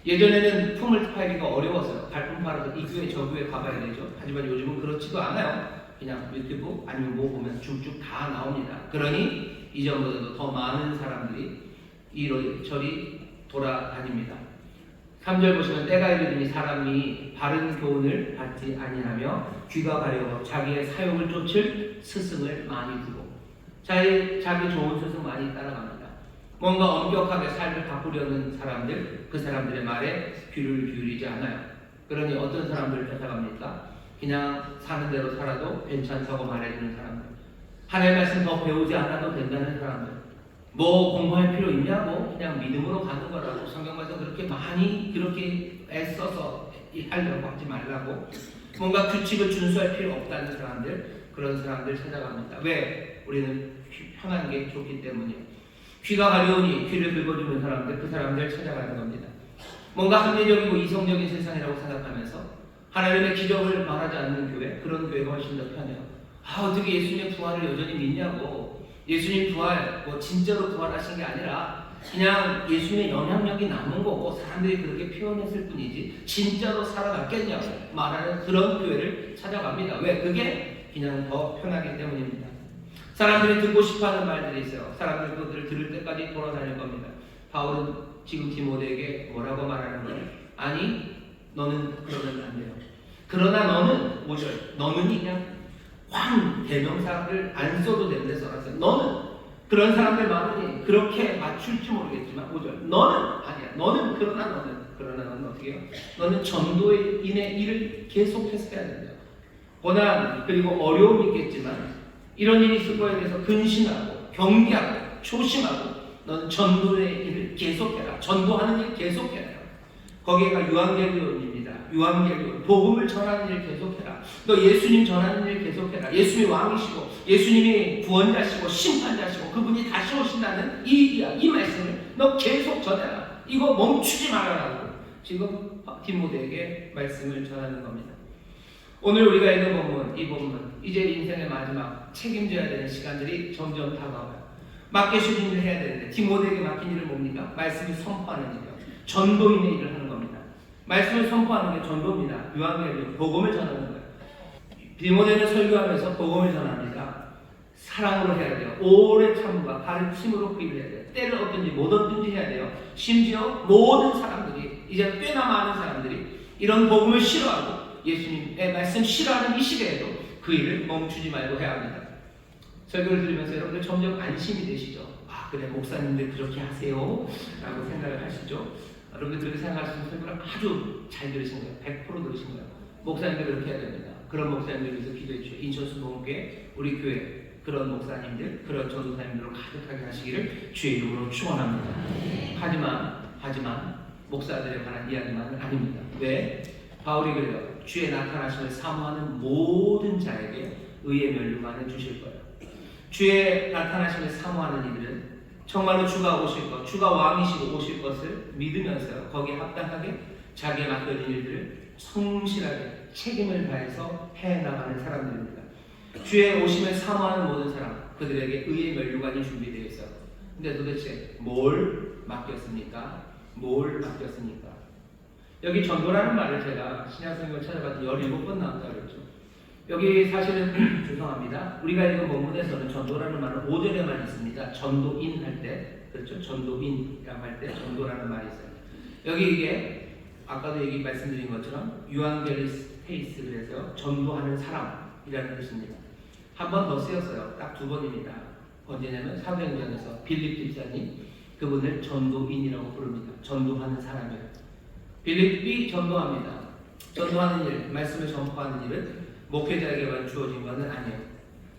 예전에는 품을 팔기가 어려웠어요. 발품 팔아서 이 교회 저 교회 가봐야 되죠. 하지만 요즘은 그렇지도 않아요. 그냥 유튜브 아니면 뭐 보면 쭉쭉 다 나옵니다. 그러니 이전보다도 더 많은 사람들이 이리저리 돌아다닙니다. 3절 보시면 때가 이르더니 사람이 바른 교훈을 받지 아니하며 귀가 가려워 자기의 사욕을 쫓을 스승을 많이 두고 자기 좋은 스승 많이 따라갑니다. 뭔가 엄격하게 삶을 바꾸려는 사람들, 그 사람들의 말에 귀를 기울이지 않아요. 그러니 어떤 사람들을 쫓아갑니까? 그냥 사는 대로 살아도 괜찮다고 말해주는 사람들, 하나님의 말씀 더 배우지 않아도 된다는 사람들, 뭐 공부할 필요 있냐고 그냥 믿음으로 가는 거라고, 성경 말씀 그렇게 애써서 하려고 하지 말라고, 뭔가 규칙을 준수할 필요 없다는 사람들, 그런 사람들 찾아갑니다. 왜? 우리는 편한 게 좋기 때문이에요. 귀가 가려우니 귀를 긁어주는 사람들, 그 사람들 찾아가는 겁니다. 뭔가 합리적이고 이성적인 세상이라고 생각하면서 하나님의 기적을 말하지 않는 교회, 그런 교회가 훨씬 더 편해요. 어떻게 예수님의 부활을 여전히 믿냐고. 예수님 부활, 진짜로 부활하신 게 아니라 그냥 예수님의 영향력이 남은 거고 사람들이 그렇게 표현했을 뿐이지 진짜로 살아났겠냐고 말하는 그런 교회를 찾아갑니다. 왜? 그게 그냥 더 편하기 때문입니다. 사람들이 듣고 싶어하는 말들이 있어요. 사람들이 그것들을 들을 때까지 돌아다닐 겁니다. 바울은 지금 디모데에게 뭐라고 말하는 거예요? 아니, 너는 그러면 안 돼요. 그러나 너는 5절, 너는 그냥 대명사를 안 써도 되는데 써놨어요. 너는, 그런 사람들 많으니 그렇게 맞출지 모르겠지만 5절, 너는 아니야. 그러나 너는 어떻게 해요? 너는 전도인의 일을 계속해서 해야 된대요. 고난 그리고 어려움이 있겠지만 이런 일이 있을 거에 대해서 근신하고 경계하고 조심하고 너는 전도의 일을 계속해라. 전도하는 일 계속해라. 거기가 유앙겔리온입니다. 유앙겔리온, 복음을 전하는 일 계속해라. 너 예수님 전하는 일 계속해라. 예수님이 왕이시고 예수님이 구원자시고 심판자시고 그분이 다시 오신다는 이 말씀을 너 계속 전해라. 이거 멈추지 말아라고 지금 디모데에게 말씀을 전하는 겁니다. 오늘 우리가 읽은 본문, 이 본문, 이제 인생의 마지막 책임져야 되는 시간들이 점점 다가와요. 맡기신 일을 해야 되는데 디모데에게 맡긴 일은 뭡니까? 말씀을 선포하는 일이요. 전도인의 일을 하는 겁니다. 말씀을 선포하는 게 전도입니다. 유앙겔리온, 복음을 전하는 거예요. 디모데는 설교하면서 복음을 전합니다. 사랑으로 해야 돼요. 오래 참음과 가르침으로 그 일을 해야 돼요. 때를 얻든지 못 얻든지 해야 돼요. 심지어 모든 사람들이, 이제 꽤나 많은 사람들이 이런 복음을 싫어하고 예수님의 말씀 싫어하는 이 시대에도 그 일을 멈추지 말고 해야 합니다. 설교를 들으면서 여러분들 점점 안심이 되시죠? 그래, 목사님들 그렇게 하세요 라고 생각을 하시죠? 여러분들 그렇게 생각하시는 설교를 아주 잘 들으신 거예요. 100% 들으신 거예요. 목사님들 그렇게 해야 됩니다. 그런 목사님들 위해서 기도해 주시죠. 인천수목교회 우리 교회 그런 목사님들, 그런 전도사님들을 가득하게 하시기를 주의 이름으로 축원합니다. 하지만 목사들에 관한 이야기만은 아닙니다. 왜? 바울이 그래요. 주의 나타나심을 사모하는 모든 자에게 의의 면류관을 주실 거예요. 주의 나타나심을 사모하는 이들은 정말로 주가 오실 것, 주가 왕이시고 오실 것을 믿으면서요, 거기에 합당하게 자기의 맡겨진 일들을 성실하게 책임을 다해서 해나가는 사람들입니다. 주의 오심을 사모하는 모든 사람, 그들에게 의의 면류관이 준비되어 있어요. 근데 도대체 뭘 맡겼습니까? 여기 전도라는 말을 제가 신약성경을 찾아봤더니 17번 나왔다고 그랬죠. 여기 사실은 죄송합니다. 우리가 읽은 본문에서는 전도라는 말은 5절에만 있습니다. 전도인 할 때, 그렇죠? 전도인이라고 할 때 전도라는 말이 있어요. 여기 이게 아까도 말씀드린 것처럼 유앙겔리스테이스, 그래서 전도하는 사람이라는 뜻입니다. 한 번 더 쓰였어요. 딱 2번입니다. 언제냐면 사도행전에서 빌립 집사님, 그분을 전도인이라고 부릅니다. 전도하는 사람이에요. 빌립이 전도합니다. 전도하는 일, 말씀을 전파하는 일은 목회자에게만 주어진 것은 아니에요.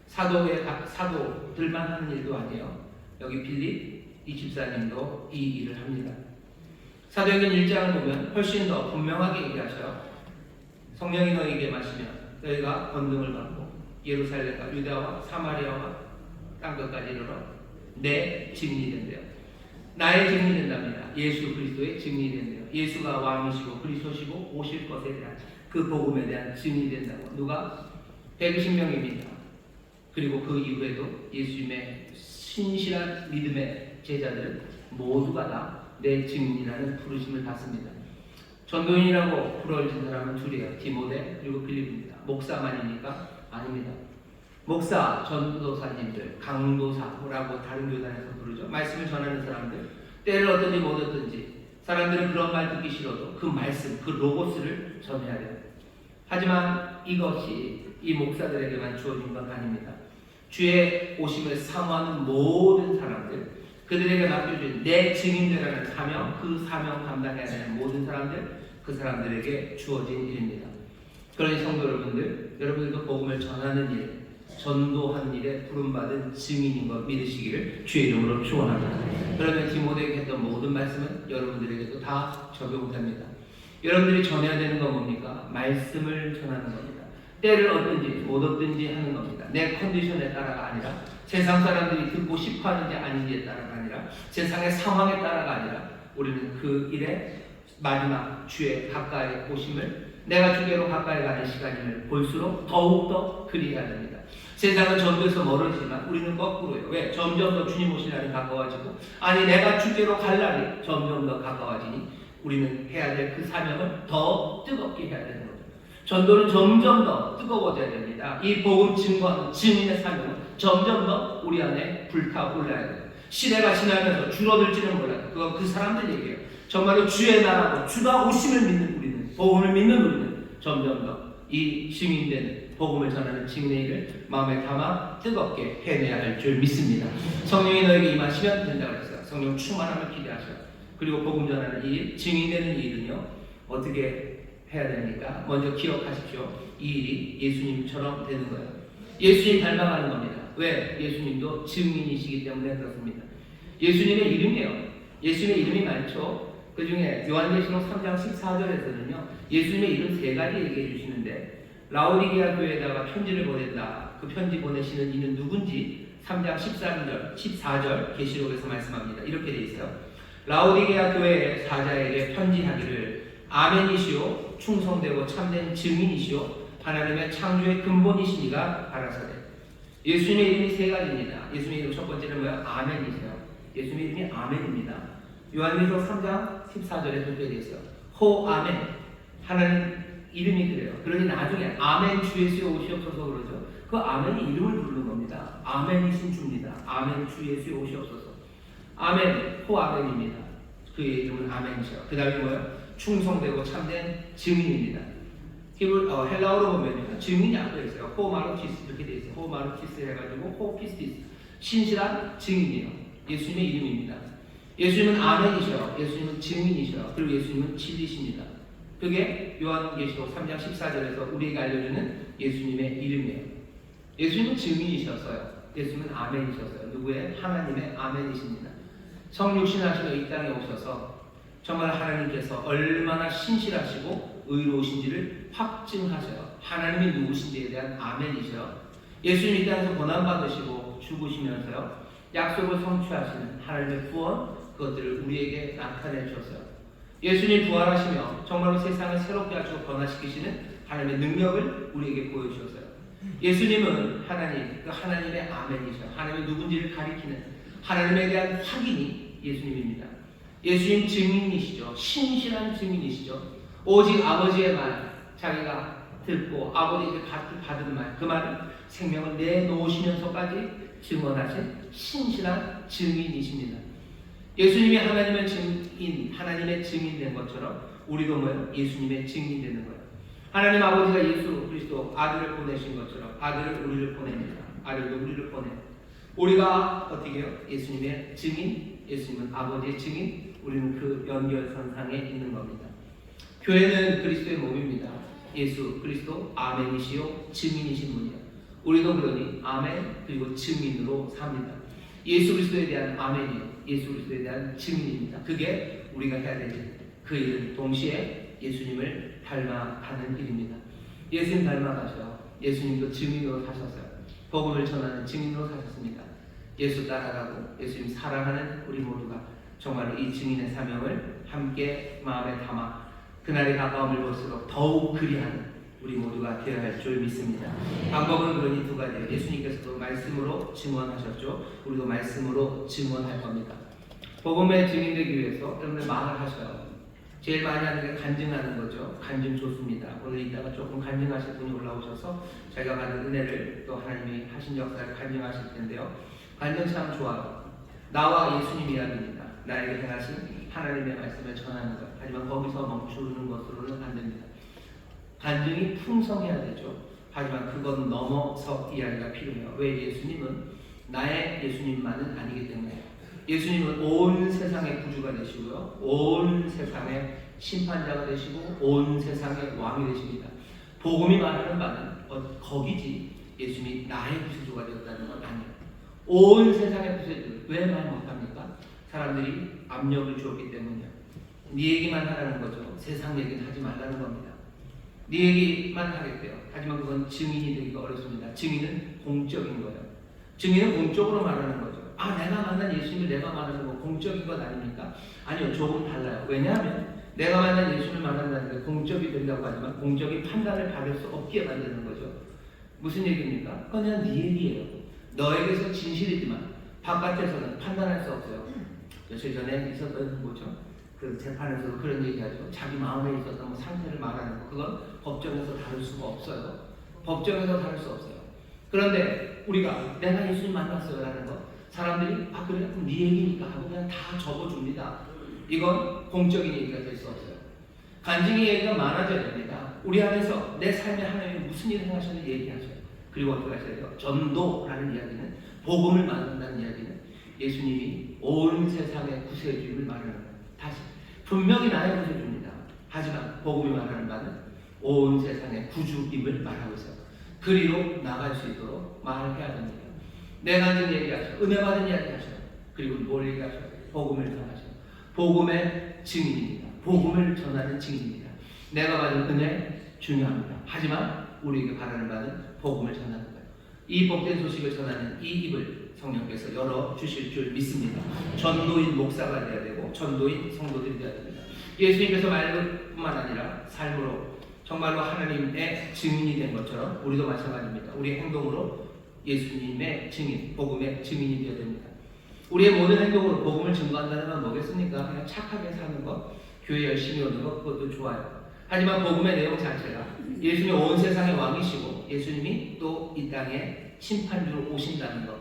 사도들만 하는 일도 아니에요. 여기 빌립 이 집사님도 이 일을 합니다. 사도행전 1장을 보면 훨씬 더 분명하게 얘기하셔요. 성령이 너희에게 마시면 너희가 권능을 받고 예루살렘과 유다와 사마리아와 땅끝까지 이르러 내 증인이 된대요. 나의 증인이 된답니다. 예수 그리스도의 증인이 된대요. 예수가 왕이시고 그리스도시고 오실 것에 대한 그 복음에 대한 증인이 된다고. 누가? 120명입니다. 그리고 그 이후에도 예수님의 신실한 믿음의 제자들은 모두가 다 내 증인이라는 부르심을 받습니다. 전도인이라고 부르짖은 사람은 둘이에요. 디모데 그리고 빌립입니다. 목사만입니까? 아닙니다. 목사, 전도사님들, 강도사라고 다른 교단에서 부르죠. 말씀을 전하는 사람들, 때를 얻든지 못 얻든지 사람들은 그런 말 듣기 싫어도 그 말씀, 그 로고스를 전해야 돼요. 하지만 이것이 이 목사들에게만 주어진 건 아닙니다. 주의 오심을 사모하는 모든 사람들, 그들에게 맡겨진 내 증인되라는 사명, 그 사명 감당해야 되는 모든 사람들, 그 사람들에게 주어진 일입니다. 그러니 성도 여러분들, 여러분들도 복음을 전하는 일, 전도하는 일에 부름받은 증인인 것 믿으시기를 주의 이름으로 축원합니다. 그러면 디모데에게 했던 모든 말씀은 여러분들에게도 다 적용됩니다. 여러분들이 전해야 되는 건 뭡니까? 말씀을 전하는 겁니다. 때를 얻든지 못 얻든지 하는 겁니다. 내 컨디션에 따라가 아니라, 세상 사람들이 듣고 싶어하는지 아닌지에 따라가 아니라, 세상의 상황에 따라가 아니라, 우리는 그 일의 마지막 주의 가까이 오심을 내가 주께로 가까이 가는 시간임을 볼수록 더욱더 그리해야 됩니다. 세상은 전도에서 멀어지지만 우리는 거꾸로요. 왜? 점점 더 주님 오실 날이 가까워지고, 아니 내가 주께로 갈 날이 점점 더 가까워지니 우리는 해야 될 그 사명을 더 뜨겁게 해야 되는 거죠. 전도는 점점 더 뜨거워져야 됩니다. 이 복음 증거하는 증인의 사명은 점점 더 우리 안에 불타올라야 돼요. 시대가 지나면서 줄어들지는 몰라요. 그건 그 사람들 얘기예요. 정말로 주의 나라고 주가 오심을 믿는 우리는, 복음을 믿는 우리는 점점 더 이 증인되는 복음을 전하는 증인의 일을 마음에 담아 뜨겁게 해내야 할 줄 믿습니다. 성령이 너에게 임하시면 된다고 했어요. 성령 충만함을 기대하셔요. 그리고 복음 전하는 일, 증인되는 일은요, 어떻게 해야 됩니까? 먼저 기억하십시오. 이 일이 예수님처럼 되는 거예요. 예수님 닮아가는 겁니다. 왜? 예수님도 증인이시기 때문에 그렇습니다. 예수님의 이름이에요. 예수님의 이름이 많죠. 그 중에 요한계시록 3장 14절에서는요, 예수님의 이름 3가지 얘기해 주시는데, 라오디게아 교회에다가 편지를 보낸다. 그 편지 보내시는 이는 누군지 3장 14절 계시록에서 말씀합니다. 이렇게 돼 있어요. 라오디게아 교회의 사자에게 편지하기를, 아멘이시오, 충성되고 참된 증인이시오, 하나님의 창조의 근본이시니가 가라사대. 예수님의 이름이 3가지입니다. 예수님의 이름 첫 번째는 뭐예요? 아멘이세요. 예수님의 이름이 아멘입니다. 요한계시록 3장 14절에 그렇게 되어 있어요. 호 아멘. 하나님 이름이 그래요. 그러니 나중에 아멘 주 예수여 오시옵소서 그러죠. 그 아멘이 이름을 부르는 겁니다. 아멘이신 주입니다. 아멘 주 예수여 오시옵소서. 아멘, 호 아멘입니다. 그의 이름은 아멘이죠. 그 다음에 뭐예요? 충성되고 참된 증인입니다. 헬라어로 보면 증인이 앞에 있어요. 호 마르티스 이렇게 되어 있어요. 호 마르티스 해가지고 호 피스티스, 신실한 증인이에요. 예수님의 이름입니다. 예수님은 아멘이셔. 예수님은 증인이셔. 그리고 예수님은 진리십니다. 그게 요한계시록 3장 14절에서 우리에게 알려주는 예수님의 이름이에요. 예수님은 증인이셨어요. 예수님은 아멘이셨어요. 누구의? 하나님의 아멘이십니다. 성육신하시고 이 땅에 오셔서 정말 하나님께서 얼마나 신실하시고 의로우신지를 확증하셔요. 하나님이 누구신지에 대한 아멘이셔요. 예수님 이 땅에서 고난받으시고 죽으시면서요, 약속을 성취하시는 하나님의 구원, 그것들을 우리에게 나타내 주셨어요. 예수님 부활하시며 정말로 세상을 새롭게 하시고 변화시키시는 하나님의 능력을 우리에게 보여주셨어요. 예수님은 하나님, 그 하나님의 아멘이셔. 하나님이 누군지를 가리키는 하나님에 대한 확인이 예수님입니다. 예수님 증인이시죠. 신실한 증인이시죠. 오직 아버지의 말, 자기가 듣고 아버지에게 받은 말, 그 말은 생명을 내놓으시면서까지 증언하신 신실한 증인이십니다. 예수님이 하나님의 증인, 하나님의 증인된 것처럼 우리도 뭐예요? 예수님의 증인이 되는 거예요. 하나님 아버지가 예수 그리스도 아들을 보내신 것처럼 아들을 우리를 보냅니다. 아들도 우리를 보내. 우리가 어떻게 해요? 예수님의 증인, 예수님은 아버지의 증인, 우리는 그 연결선상에 있는 겁니다. 교회는 그리스도의 몸입니다. 예수 그리스도 아멘이시요 증인이신 분이요. 우리도 그러니 아멘 그리고 증인으로 삽니다. 예수 그리스도에 대한 아멘이요, 예수 그리스도에 대한 증인입니다. 그게 우리가 해야 될 일. 그 일은 동시에 예수님을 닮아가는 일입니다. 예수님 닮아가셔요. 예수님도 증인으로 사셨어요. 복음을 전하는 증인으로 사셨습니다. 예수 따라가고 예수님 사랑하는 우리 모두가 정말로 이 증인의 사명을 함께 마음에 담아 그날의 가까움을 볼수록 더욱 그리하는 우리 모두가 되어야 할 줄 믿습니다. 방법은 그러니 두 가지예요. 예수님께서도 말씀으로 증언하셨죠. 우리도 말씀으로 증언할 겁니다. 복음의 증인되기 위해서 여러분들 말을 하셔요. 제일 많이 하는 게 간증하는 거죠. 간증 좋습니다. 오늘 이따가 조금 간증하실 분이 올라오셔서 자기가 받은 은혜를 또 하나님이 하신 역사를 간증하실 텐데요. 간증 참 좋아요. 나와 예수님 이야기입니다. 나에게 행하신 하나님의 말씀을 전하는 것. 하지만 거기서 멈추는 것으로는 안 됩니다. 간증이 풍성해야 되죠. 하지만 그건 넘어서 이야기가 필요해요. 왜? 예수님은 나의 예수님만은 아니기 때문에. 예수님은 온 세상의 구주가 되시고요, 온 세상의 심판자가 되시고 온 세상의 왕이 되십니다. 복음이 말하는 바는 거기지 예수님이 나의 구세주가 되었다는 건 아니에요. 온 세상의 구세주. 왜 말 못합니까? 사람들이 압력을 주었기 때문이에요. 네 얘기만 하라는 거죠. 세상 얘기는 하지 말라는 겁니다. 네 얘기만 하겠대요. 하지만 그건 증인이 되기가 어렵습니다. 증인은 공적인 거예요. 증인은 공적으로 말하는 거죠. 아, 내가 만난 예수님을 내가 말하는 거 공적인 것 아닙니까? 아니요, 조금 달라요. 왜냐하면 내가 만난 예수님을 만난다는 게 공적이 된다고 하지만 공적인 판단을 받을 수 없게 만드는 거죠. 무슨 얘기입니까? 그건 그냥 네 얘기예요. 너에게서 진실이지만 바깥에서는 판단할 수 없어요. 며칠 전에 있었던 뭐죠? 그 재판에서도 그런 얘기하죠. 자기 마음에 있었던 상태를 말하는 거. 그건 법정에서 다룰 수가 없어요. 법정에서 다룰 수 없어요. 그런데 우리가 내가 예수님 만났어요 라는 거, 사람들이 아 그래? 그럼 네 얘기니까 하고 그냥 다 적어줍니다. 이건 공적인 얘기가 될 수 없어요. 간증의 얘기가 많아져야 됩니다. 우리 안에서 내 삶에 하나님이 무슨 일을 행하셨는지 얘기하셔요. 그리고 어떻게 하셔야 돼요? 전도라는 이야기는, 복음을 만든다는 이야기는 예수님이 온 세상의 구세주임을 말하는 거예요. 다시 분명히 나의 구세주입니다. 하지만 복음이 말하는 바는 온 세상의 구주임을 말하고 있어요. 그리로 나갈 수 있도록 말해야 됩니다. 내 간증 얘기하셔요. 은혜 받은 이야기 하셔요. 그리고 뭘 얘기하셔요? 복음을 전하셔요. 복음의 증인입니다. 복음을 전하는 증인입니다. 내가 받은 은혜 중요합니다. 하지만 우리에게 바라는 바는 복음을 전하는 거예요. 이 복된 소식을 전하는 이 입을 성령께서 열어 주실 줄 믿습니다. 전도인 목사가 되어야 되고 전도인 성도들이 되어야 됩니다. 예수님께서 말뿐만 아니라 삶으로 정말로 하나님의 증인이 된 것처럼 우리도 마찬가지입니다. 우리의 행동으로 예수님의 증인, 복음의 증인이 되어야 됩니다. 우리의 모든 행동으로 복음을 증거한다는 건 뭐겠습니까? 그냥 착하게 사는 것, 교회 열심히 오는 것, 그것도 좋아요. 하지만 복음의 내용 자체가 예수님이 온 세상의 왕이시고 예수님이 또 이 땅에 심판주로 오신다는 것,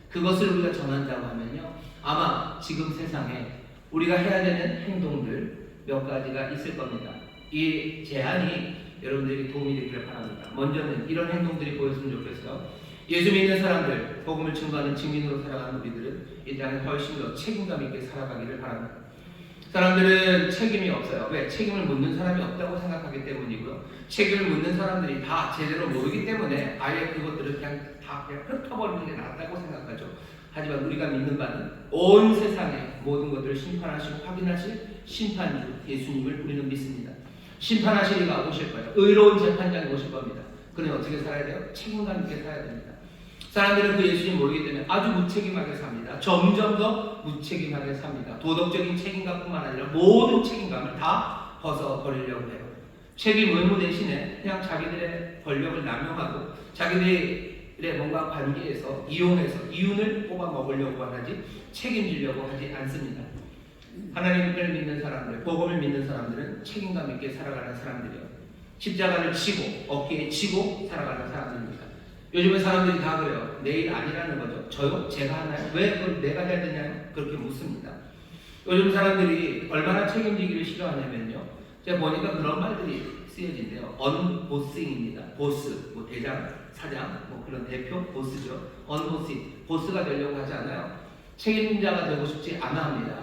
그것을 우리가 전한다고 하면요, 아마 지금 세상에 우리가 해야 되는 행동들 몇 가지가 있을 겁니다. 이 제안이 여러분들에게 도움이 되기를 바랍니다. 먼저는 이런 행동들이 보였으면 좋겠어요. 예수 믿는 사람들, 복음을 증거하는 증인으로 살아가는 우리들은 이 땅에 훨씬 더 책임감 있게 살아가기를 바랍니다. 사람들은 책임이 없어요. 왜? 책임을 묻는 사람이 없다고 생각하기 때문이고요. 책임을 묻는 사람들이 다 제대로 모르기 때문에 아예 그것들을 그냥 다 흩어버리는 게 낫다고 생각하죠. 하지만 우리가 믿는 바는 온 세상의 모든 것들을 심판하시고 확인하실 심판주 예수님을 우리는 믿습니다. 심판하실 이가 오실 거예요. 의로운 재판장이 오실 겁니다. 그러니 어떻게 살아야 돼요? 책임감 있게 살아야 됩니다. 사람들은 그 예수님 모르기 때문에 아주 무책임하게 삽니다. 점점 더 무책임하게 삽니다. 도덕적인 책임감뿐만 아니라 모든 책임감을 다 벗어버리려고 해요. 책임 의무 대신에 그냥 자기들의 권력을 남용하고 자기들의 뭔가 관계에서 이용해서 이윤을 뽑아 먹으려고 하지 책임지려고 하지 않습니다. 하나님을 믿는 사람들, 복음을 믿는 사람들은 책임감 있게 살아가는 사람들이에요. 십자가를 지고 어깨에 지고 살아가는 사람들입니다. 요즘은 사람들이 다 그래요. 내 일 아니라는 거죠. 저요? 제가 하나요? 왜 그걸 내가 해야 되냐요? 그렇게 묻습니다. 요즘 사람들이 얼마나 책임지기를 싫어하냐면요, 제가 보니까 그런 말들이 쓰여진대요. 언보싱입니다. 보스, 뭐 대장, 사장, 뭐 그런 대표, 보스죠. 언보싱, 보스가 되려고 하지 않아요. 책임자가 되고 싶지 않아 합니다.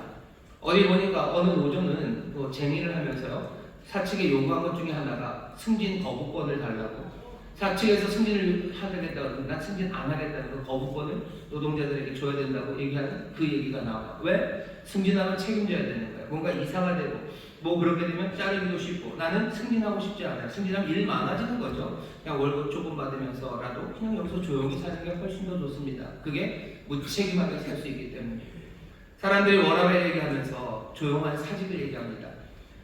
어디 보니까 어느 노조는 뭐 쟁의를 하면서요, 사측에 요구한 것 중에 하나가 승진 거부권을 달라고. 사측에서 승진을 하겠다고 하면 난 승진 안 하겠다는 그 거부권을 노동자들에게 줘야 된다고 얘기하는 그 얘기가 나와요. 왜? 승진하면 책임져야 되는 거예요. 뭔가 이사가 되고 뭐 그렇게 되면 자르기도 쉽고, 나는 승진하고 싶지 않아요. 승진하면 일 많아지는 거죠. 그냥 월급 조금 받으면서라도 그냥 여기서 조용히 사는 게 훨씬 더 좋습니다. 그게 무책임하게 살 수 있기 때문에. 사람들이 워라밸 얘기하면서 조용한 사직을 얘기합니다.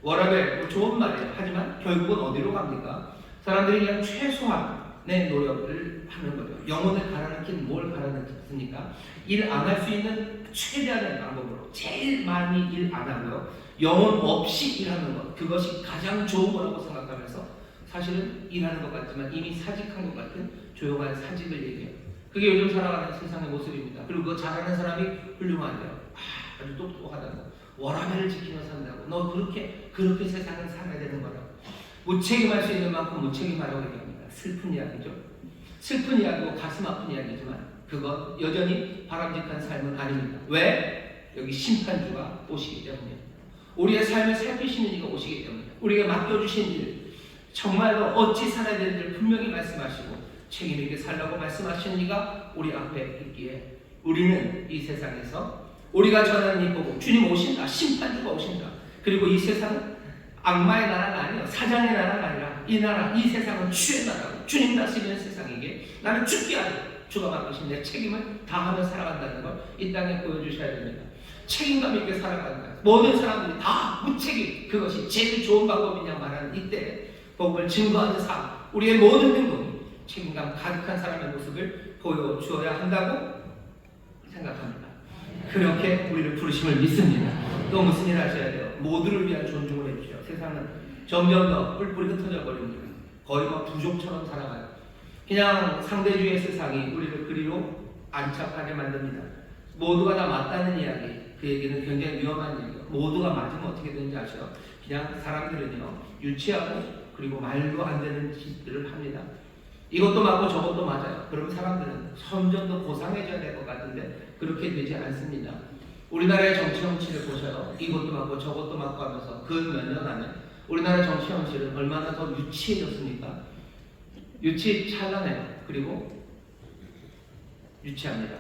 워라밸 뭐 좋은 말이에요. 하지만 결국은 어디로 갑니까? 사람들이 그냥 최소한의 노력을 하는 거죠. 영혼을 갈아넣긴 뭘 갈아넣습니까? 일 안 할 수 있는 최대한의 방법으로 제일 많이 일 안 하고요, 영혼 없이 일하는 것, 그것이 가장 좋은 거라고 생각하면서 사실은 일하는 것 같지만 이미 사직한 것 같은 조용한 사직을 얘기해요. 그게 요즘 살아가는 세상의 모습입니다. 그리고 그거 잘하는 사람이 훌륭하대요. 아주 똑똑하다고, 워라밸을 지키며 산다고, 너 그렇게 세상을 살아야 되는 거라고. 무책임할 수 있는 만큼 무책임하라고 얘기합니다. 슬픈 이야기죠. 슬픈 이야기고 가슴 아픈 이야기지만 그건 여전히 바람직한 삶은 아닙니다. 왜? 여기 심판주가 오시기 때문이에요. 우리의 삶을 살피시는 이가 오시기 때문에 우리에게 맡겨주신 일, 정말로 어찌 살아야 되는지를 분명히 말씀하시고 책임 있게 살라고 말씀하시는 이가 우리 앞에 있기에, 우리는 이 세상에서 우리가 전하는 이 복음, 주님 오신다, 심판주가 오신다. 그리고 이 세상은 악마의 나라가 아니에요. 사장의 나라가 아니라 이 나라, 이 세상은 주의 나라고, 주님 다스리는 세상이기에 나는 죽게 하려 주가 맡기신 내 책임을 다하며 살아간다는 걸 이 땅에 보여주셔야 됩니다. 책임감 있게 살아가는 거예요. 모든 사람들이 다 무책임, 그것이 제일 좋은 방법이냐 말하는 이때 복음을 증거하는 삶, 우리의 모든 행동이 책임감 가득한 사람의 모습을 보여주어야 한다고 생각합니다. 그렇게 우리를 부르심을 믿습니다. 또 무슨 일 하셔야 돼요? 모두를 위한 존중을 해주세요. 세상은 점점 더 뿔뿔이 흩어져 버립니다. 거의 막 부족처럼 살아가요. 그냥 상대주의의 세상이 우리를 그리로 안착하게 만듭니다. 모두가 다 맞다는 이야기, 그 얘기는 굉장히 위험한 얘기예요. 모두가 맞으면 어떻게 되는지 아셔요? 그냥 사람들은요, 유치하고 그리고 말도 안 되는 짓들을 합니다. 이것도 맞고 저것도 맞아요. 그럼 사람들은 점점 더 고상해져야 될 것 같은데 그렇게 되지 않습니다. 우리나라의 정치 현실을 보셔요. 이것도 맞고 저것도 맞고 하면서 그 몇 년 안에 우리나라 정치 현실은 얼마나 더 유치해졌습니까? 유치찬란해요. 그리고 유치합니다.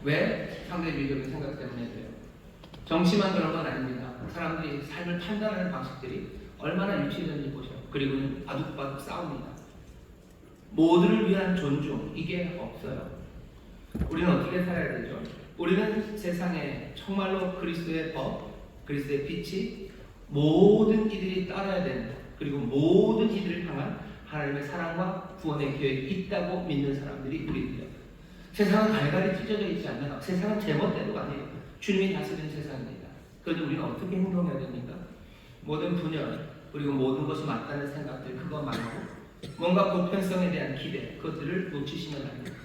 왜? 상대주의적인 생각 때문에 그래요. 정치만 그런 건 아닙니다. 사람들이 삶을 판단하는 방식들이 얼마나 유치해졌는지 보세요. 그리고는 바둑바둑 싸웁니다. 모두를 위한 존중, 이게 없어요. 우리는 어떻게 살아야 되죠? 우리는 세상에 정말로 그리스도의 법, 그리스도의 빛이 모든 이들이 따라야 되는, 그리고 모든 이들을 향한 하나님의 사랑과 구원의 계획이 있다고 믿는 사람들이 우리들이에요. 세상은 갈갈이 찢어져 있지 않나요? 세상은 제멋대로가 아니에요. 주님이 다스리는 세상입니다. 그런데 우리는 어떻게 행동해야 됩니까? 모든 분열, 그리고 모든 것이 맞다는 생각들, 그거 말고 뭔가 보편성에 대한 기대, 그것들을 놓치시면 안 됩니다.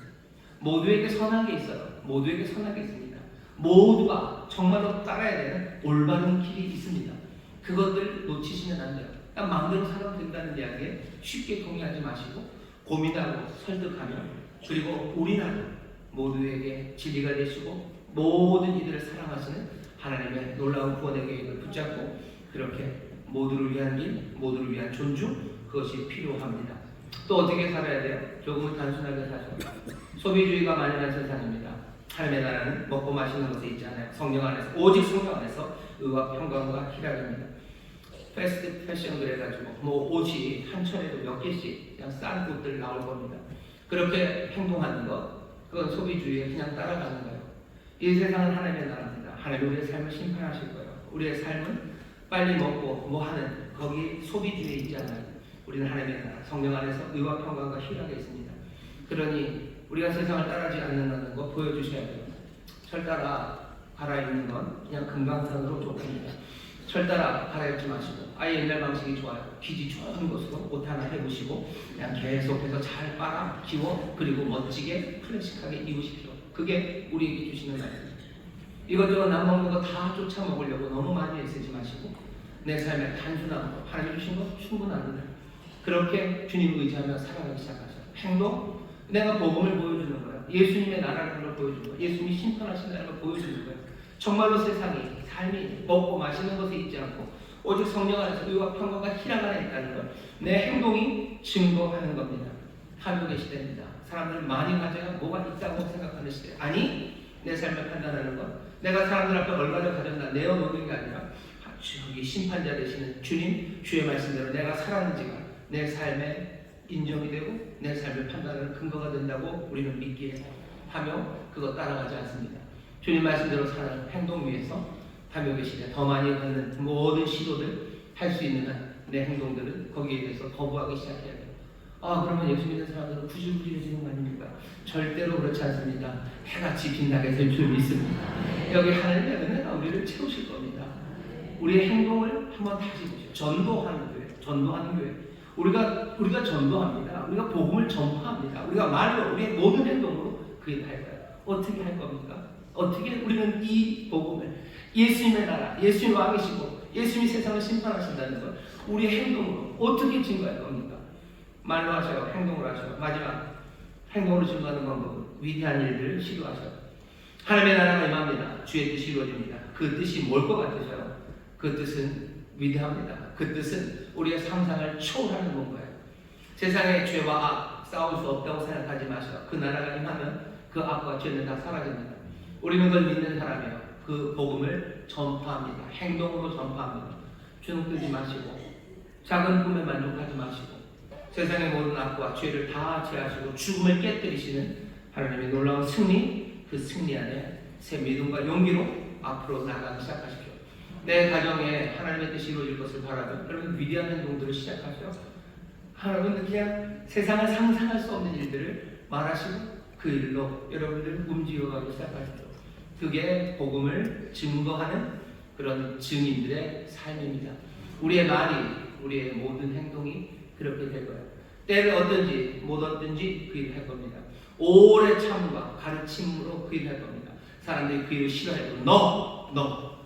모두에게 선한 게 있어요. 모두에게 선한 게 있습니다. 모두가 정말로 따라야 되는 올바른 길이 있습니다. 그것들 놓치시면 안 돼요. 그냥 마음대로 살아도 된다는 이야기에 쉽게 동의하지 마시고 고민하고 설득하며, 그리고 우리나라 모두에게 진리가 되시고 모든 이들을 사랑하시는 하나님의 놀라운 구원의 계획을 붙잡고 그렇게 모두를 위한 일, 모두를 위한 존중, 그것이 필요합니다. 또 어떻게 살아야 돼요? 조금은 단순하게 사죠. 소비주의가 만연한 세상입니다. 하나님의 나라는 먹고 마시는 것에 있지 않아요. 성령 안에서, 오직 성령 안에서 의와 평강과 희락입니다. 패스트 패션 그래가지고 뭐 옷이 한 철에도 몇 개씩 그냥 싼 옷들 나올 겁니다. 그렇게 행동하는 것, 그건 소비주의에 그냥 따라가는 거예요. 이 세상은 하나님의 나라입니다. 하나님 우리의 삶을 심판하실 거예요. 우리의 삶은 빨리 먹고 뭐 하는 거기 소비주의에 있지 않아요. 우리는 하나님의 나라, 성령 안에서 의와 평강과 희락이 있습니다. 그러니 우리가 세상을 따르지 않는다는 거 보여주셔야 돼요. 철 따라 갈아입는 건 그냥 금강산으로 좋습니다. 철 따라 갈아입지 마시고 아예 옛날 방식이 좋아요. 기지 좋은 것으로 옷 하나 해보시고 그냥 계속해서 잘 빨아 기워, 그리고 멋지게 클래식하게 입으십시오. 그게 우리에게 주시는 말씀입니다. 이것저것 남 먹는 거 다 쫓아 먹으려고 너무 많이 애쓰지 마시고 내 삶의 단순한 것, 하나님 주신 것 충분합니다. 그렇게 주님을 의지하며 살아가기 시작하죠. 행동, 내가 복음을 보여주는 거예요. 예수님의 나라라는 걸 보여주는 거예요. 예수님이 심판하신다는 걸 보여주는 거예요. 정말로 세상이, 삶이 먹고 마시는 것에 있지 않고 오직 성령 안에서 의와 평강과 희락 안에 있다는 걸 내 행동이 증거하는 겁니다. 한국의 시대입니다. 사람들 많이 가져야 뭐가 있다고 생각하는 시대. 아니, 내 삶을 판단하는 것, 내가 사람들 앞에 얼마나 가졌나 내어놓는 게 아니라 저기 심판자 되시는 주님, 주의 말씀대로 내가 살았는지가 내 삶에 인정이 되고 내 삶을 판단하는 근거가 된다고 우리는 믿기에 하며 그거 따라가지 않습니다. 주님 말씀대로 사는 행동 위에서 감옥의 시대 더 많이 하는 모든 시도들 할 수 있는 한 내 행동들은 거기에 대해서 거부하기 시작해야 돼요. 그러면 예수 믿는 사람들은 구질구질해지는 거 아닙니까? 절대로 그렇지 않습니다. 해같이 빛나게 될 줄 믿습니다. 여기 하나님의 은혜가 우리를 채우실 겁니다. 우리의 행동을 한번 다시 보시죠. 전도하는 교회. 우리가 전도합니다. 우리가 복음을 전파합니다. 우리가 말로, 우리의 모든 행동으로 그 일을 할 거예요. 어떻게 할 겁니까? 어떻게 우리는 이 복음을 예수님의 나라, 예수님 왕이시고 예수님이 세상을 심판하신다는 걸 우리의 행동으로 어떻게 증거할 겁니까? 말로 하셔요. 행동으로 하셔요. 마지막 행동으로 증거하는 방법은 위대한 일들을 시도하셔요. 하나님의 나라가 임합니다. 주의 뜻이 이루어집니다. 그 뜻이 뭘 것 같으셔요? 그 뜻은 위대합니다. 그 뜻은 우리의 상상을 초월하는 건가요? 세상의 죄와 악 싸울 수 없다고 생각하지 마셔요. 그 나라가 임하면 그 악과 죄는 다 사라집니다. 우리는 그걸 믿는 사람이에요. 그 복음을 전파합니다. 행동으로 전파합니다. 주눅 들지 마시고 작은 꿈에 만족하지 마시고 세상의 모든 악과 죄를 다 제하시고 죽음을 깨뜨리시는 하나님의 놀라운 승리, 그 승리 안에 새 믿음과 용기로 앞으로 나가기 시작하십시오. 내 가정에 하나님의 뜻이 이루어질 것을 바라며 여러분 위대한 행동들을 시작하죠. 여러분들 그냥 세상을 상상할 수 없는 일들을 말하시고 그 일로 여러분들 움직여가기 시작하십시오. 그게 복음을 증거하는 그런 증인들의 삶입니다. 우리의 말이, 우리의 모든 행동이 그렇게 될 거예요. 때를 얻든지 못 얻든지 그 일을 할 겁니다. 오래 참음과 가르침으로 그 일을 할 겁니다. 사람들이 그 일을 싫어해도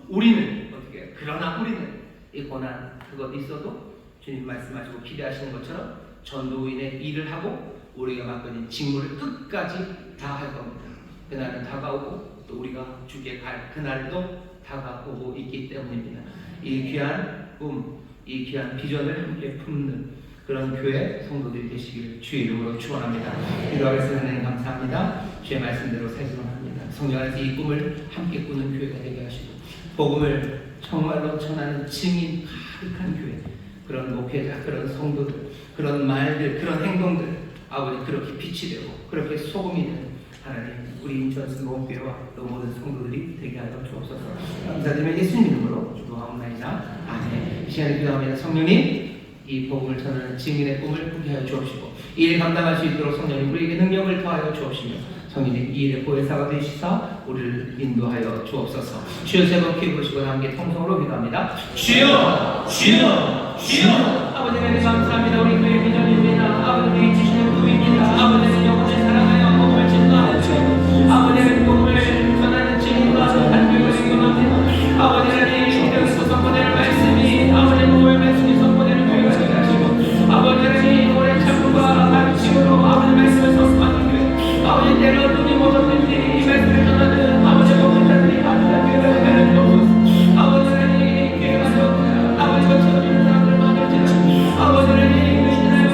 우리는 어떻게 해요? 그러나 우리는 이 고난 그것 있어도 주님 말씀하시고 기대하시는 것처럼 전도인의 일을 하고 우리가 맡겨진 직무를 끝까지 다 할 겁니다. 그날은 다가오고 또 우리가 주께 갈 그날도 다가오고 있기 때문입니다. 이 귀한 꿈, 이 귀한 비전을 함께 품는 그런 교회 성도들이 되시기를 주의 이름으로 축원합니다. 기도하겠습니다. 하나님 감사합니다. 주의 말씀대로 살기로 합니다. 성령 안에서 이 꿈을 함께 꾸는 교회가 되게 하시고 복음을 정말로 전하는 증인 가득한 교회, 그런 목회자, 그런 성도들, 그런 말들, 그런 행동들 아버지 그렇게 빛이 되고 그렇게 소금이 되는 하나님 우리 인천 목교회와 또 모든 성도들이 되게 하여 주옵소서. 감사드리며 예수님 이름으로 기도하옵나이다. 아멘. 이 시간에 기도합니다. 성령님 이 복음을 전하는 증인의 꿈을 꾸게 하여 주옵시고 이 일 감당할 수 있도록 성령님 우리에게 능력을 더하여 주옵시며 성령님 이 일의 보혜사가 되시사 우리를 인도하여 주옵소서. 주여 세 번 기회 보시고 함께 통성으로 기도합니다. 주여 주여 주여. 아버지 하나님 감사합니다. 우리 교회 비전입니다. 아버지 주시는 꿈입니다. 아버지는 영혼을 사랑하여 복음을 증거하는 주, 아버지는 복음을 전하는 증인과 한 교회가 생겨납니다. 아버지 하나님 여기서 선포되는 말씀이 아버지 복음의 말씀이 선포되는 교회가 되게 하시고 아버지 하나님 오래 참음과 가르침으로 아버지 말씀을 선포하는 교회, 아버지 때를 얻든지 못 얻든지 이 말씀을 전하는 아버지 복음자들이 가득한 교회가 되게 하여 주옵소서. 아버지 하나님 교회가 되었구나. 아버지 것처럼 있는 사람들 만들지라. 아버지 하나님 그 신의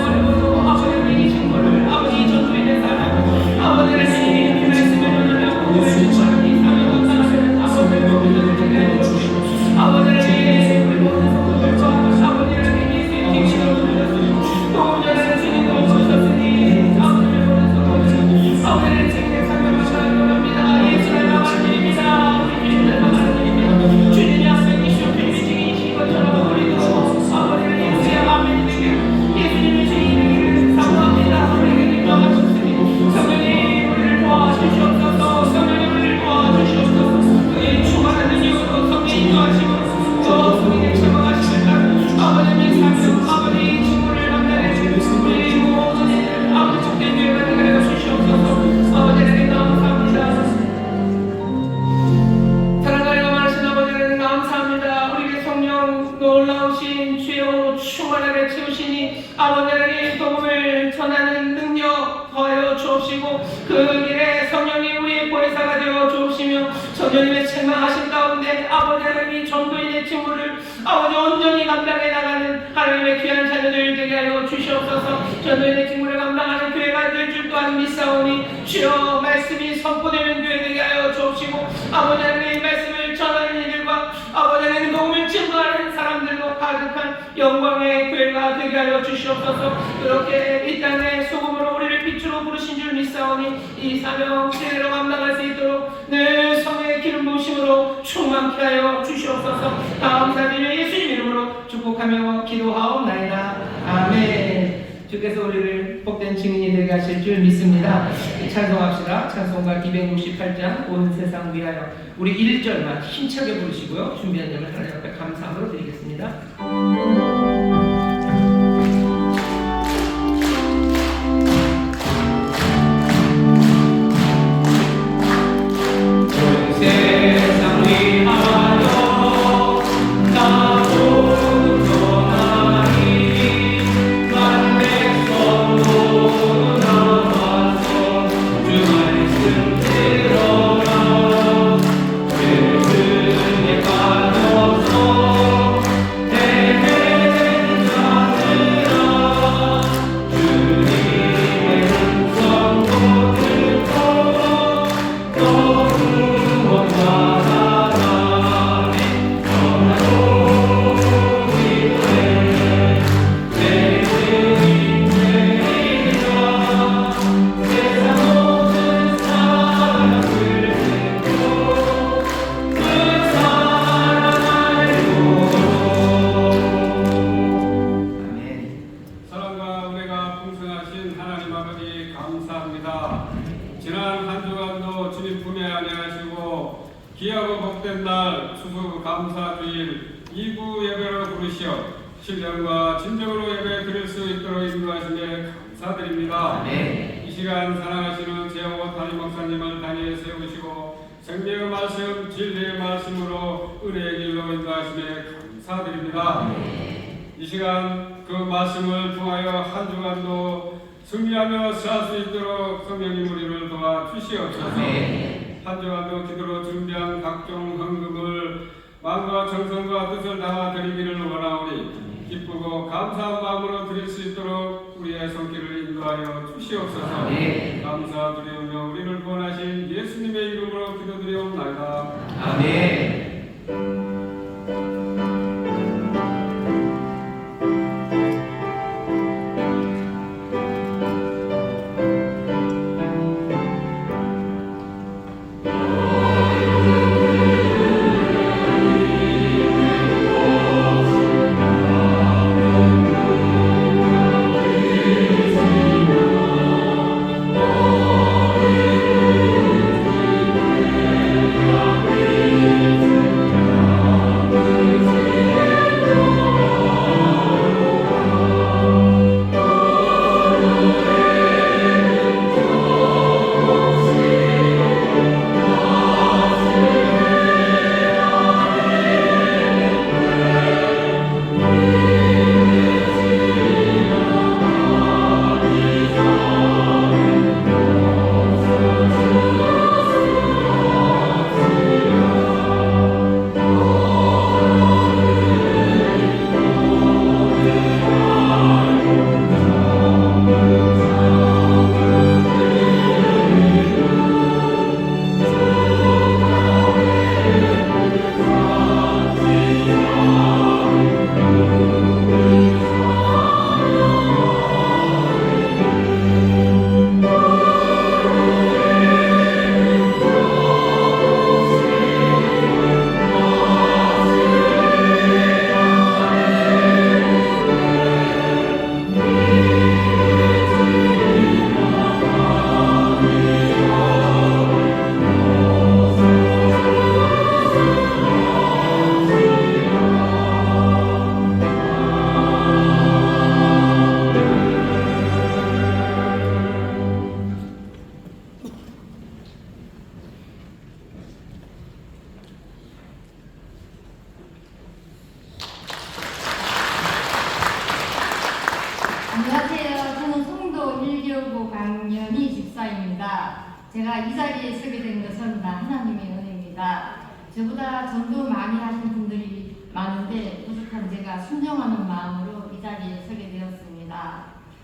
성령님의 책망하신 가운데 아버지 하나님이 전도인의 직무를 아버지 온전히 감당해 나가는 하나님의 귀한 자녀들 되게 하여 주시옵소서. 전도인의 직무를 감당하는 교회가 될 줄 또한 믿사오니 주여 말씀이 선포되는 교회 되게 하여 주옵시고 아버지 하나님의 말씀을 전하는 이들과 아버지 하나님의 복음을 증거하는 사람들로 가득한 영광의 교회가 되게 하여 주시옵소서. 그렇게 이 땅의 소금으로 우리를 빛으로 부르신 줄 믿사오니 이 사명 제대로 감당할 수 있도록 늘 성의 기름 부으심으로 충만케 하여 주시옵소서. 감사드리며 예수님 이름으로 축복하며 기도하옵나이다. 아멘. 주께서 우리를 복된 증인이 되게 하실 줄 믿습니다. 찬송합시다. 찬송가 268장 온 세상 위하여 우리 1절만 힘차게 부르시고요. 준비한 점을 하나님 앞에 감사함으로 드리겠습니다. 세상 위하여 나도 전하리 만백성도 나와서 주 말씀 들어라 죄중에 빠져서 헤매는 자들아 주님의 음성도 듣고 또 사랑과 은혜가 풍성하신 하나님 아버지 감사합니다. 지난 한 주간도 주님 품에 안내하시고 귀하고 복된 날 추수 감사주일 2부 예배로 부르시어 신령과 진정으로 예배 드릴 수 있도록 인도하시며 감사드립니다. 이 시간 사랑하시는 제호 담임 목사님을 단위에 세우시고 생명의 말씀, 진리의 말씀으로 은혜의 길로 인도하시며 감사드립니다. 이 시간 그 말씀을 통하여 한 주간도 승리하며 살 수 있도록 성령님 우리를 도와주시옵소서. 한 주간도 기도로 준비한 각종 헌금을 마음과 정성과 뜻을 담아 드리기를 원하오니 기쁘고 감사한 마음으로 드릴 수 있도록 우리의 손길을 인도하여 주시옵소서. 감사드리오며 우리를 구원하신 예수님의 이름으로 기도드리옵나이다. 아멘. 안녕하세요. 저는 송도 1교구 강연희 집사입니다. 제가 이 자리에 서게 된 것은 다 하나님의 은혜입니다. 저보다 전도 많이 하신 분들이 많은데 부족한 제가 순종하는 마음으로 이 자리에 서게 되었습니다.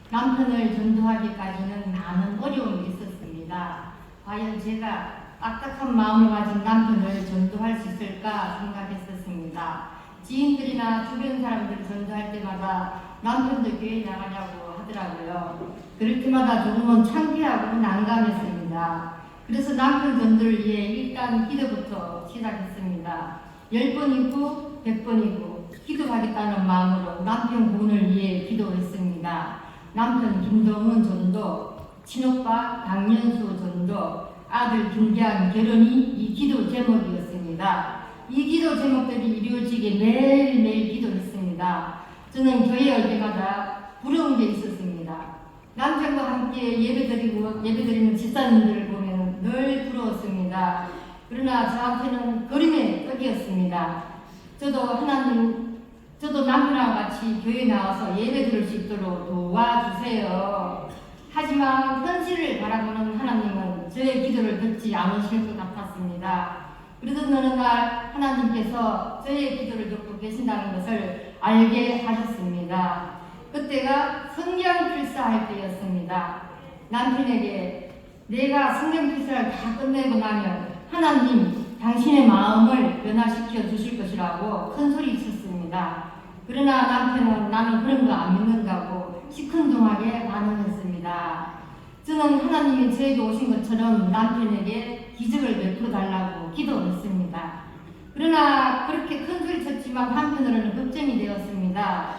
남편을 전도하기까지는 많은 어려움이 있었습니다. 과연 제가 딱딱한 마음을 가진 남편을 전도할 수 있을까 생각했었습니다. 지인들이나 주변 사람들 전도할 때마다 남편도 교회 나가냐고 하더라고요. 그럴 때마다 조금은 창피하고 난감했습니다. 그래서 남편 전도를 위해 일단 기도부터 시작했습니다. 10번이고 100번이고 기도하겠다는 마음으로 남편 구원을 위해 기도했습니다. 남편 김동훈 전도, 친오빠 강연수 전도, 아들 김기한 결혼이 이 기도 제목이었습니다. 이 기도 제목들이 이루어지게 매일매일 기도했습니다. 저는 교회 올 때마다 부러운 게 있었습니다. 남편과 함께 예배드리는 집사님들을 보면 늘 부러웠습니다. 그러나 저한테는 그림의 떡이었습니다. 저도 남편하고 같이 교회 나와서 예배 드릴 수 있도록 도와주세요. 하지만 현실을 바라보는 하나님은 저의 기도를 듣지 않으실 것 같았습니다. 그러던 어느 날 하나님께서 저의 기도를 듣고 계신다는 것을 알게 하셨습니다. 그때가 성경 필사할 때였습니다. 남편에게 내가 성경 필사를 다 끝내고 나면 하나님 당신의 마음을 변화시켜 주실 것이라고 큰 소리 쳤습니다. 그러나 남편은 나는 그런 거 안 믿는다고 시큰둥하게 반응했습니다. 저는 하나님이 저에게 오신 것처럼 남편에게 기적을 베풀어 달라고 기도했습니다. 그러나 그렇게 큰 소리 쳤지만 한편으로는 걱정이 되었습니다.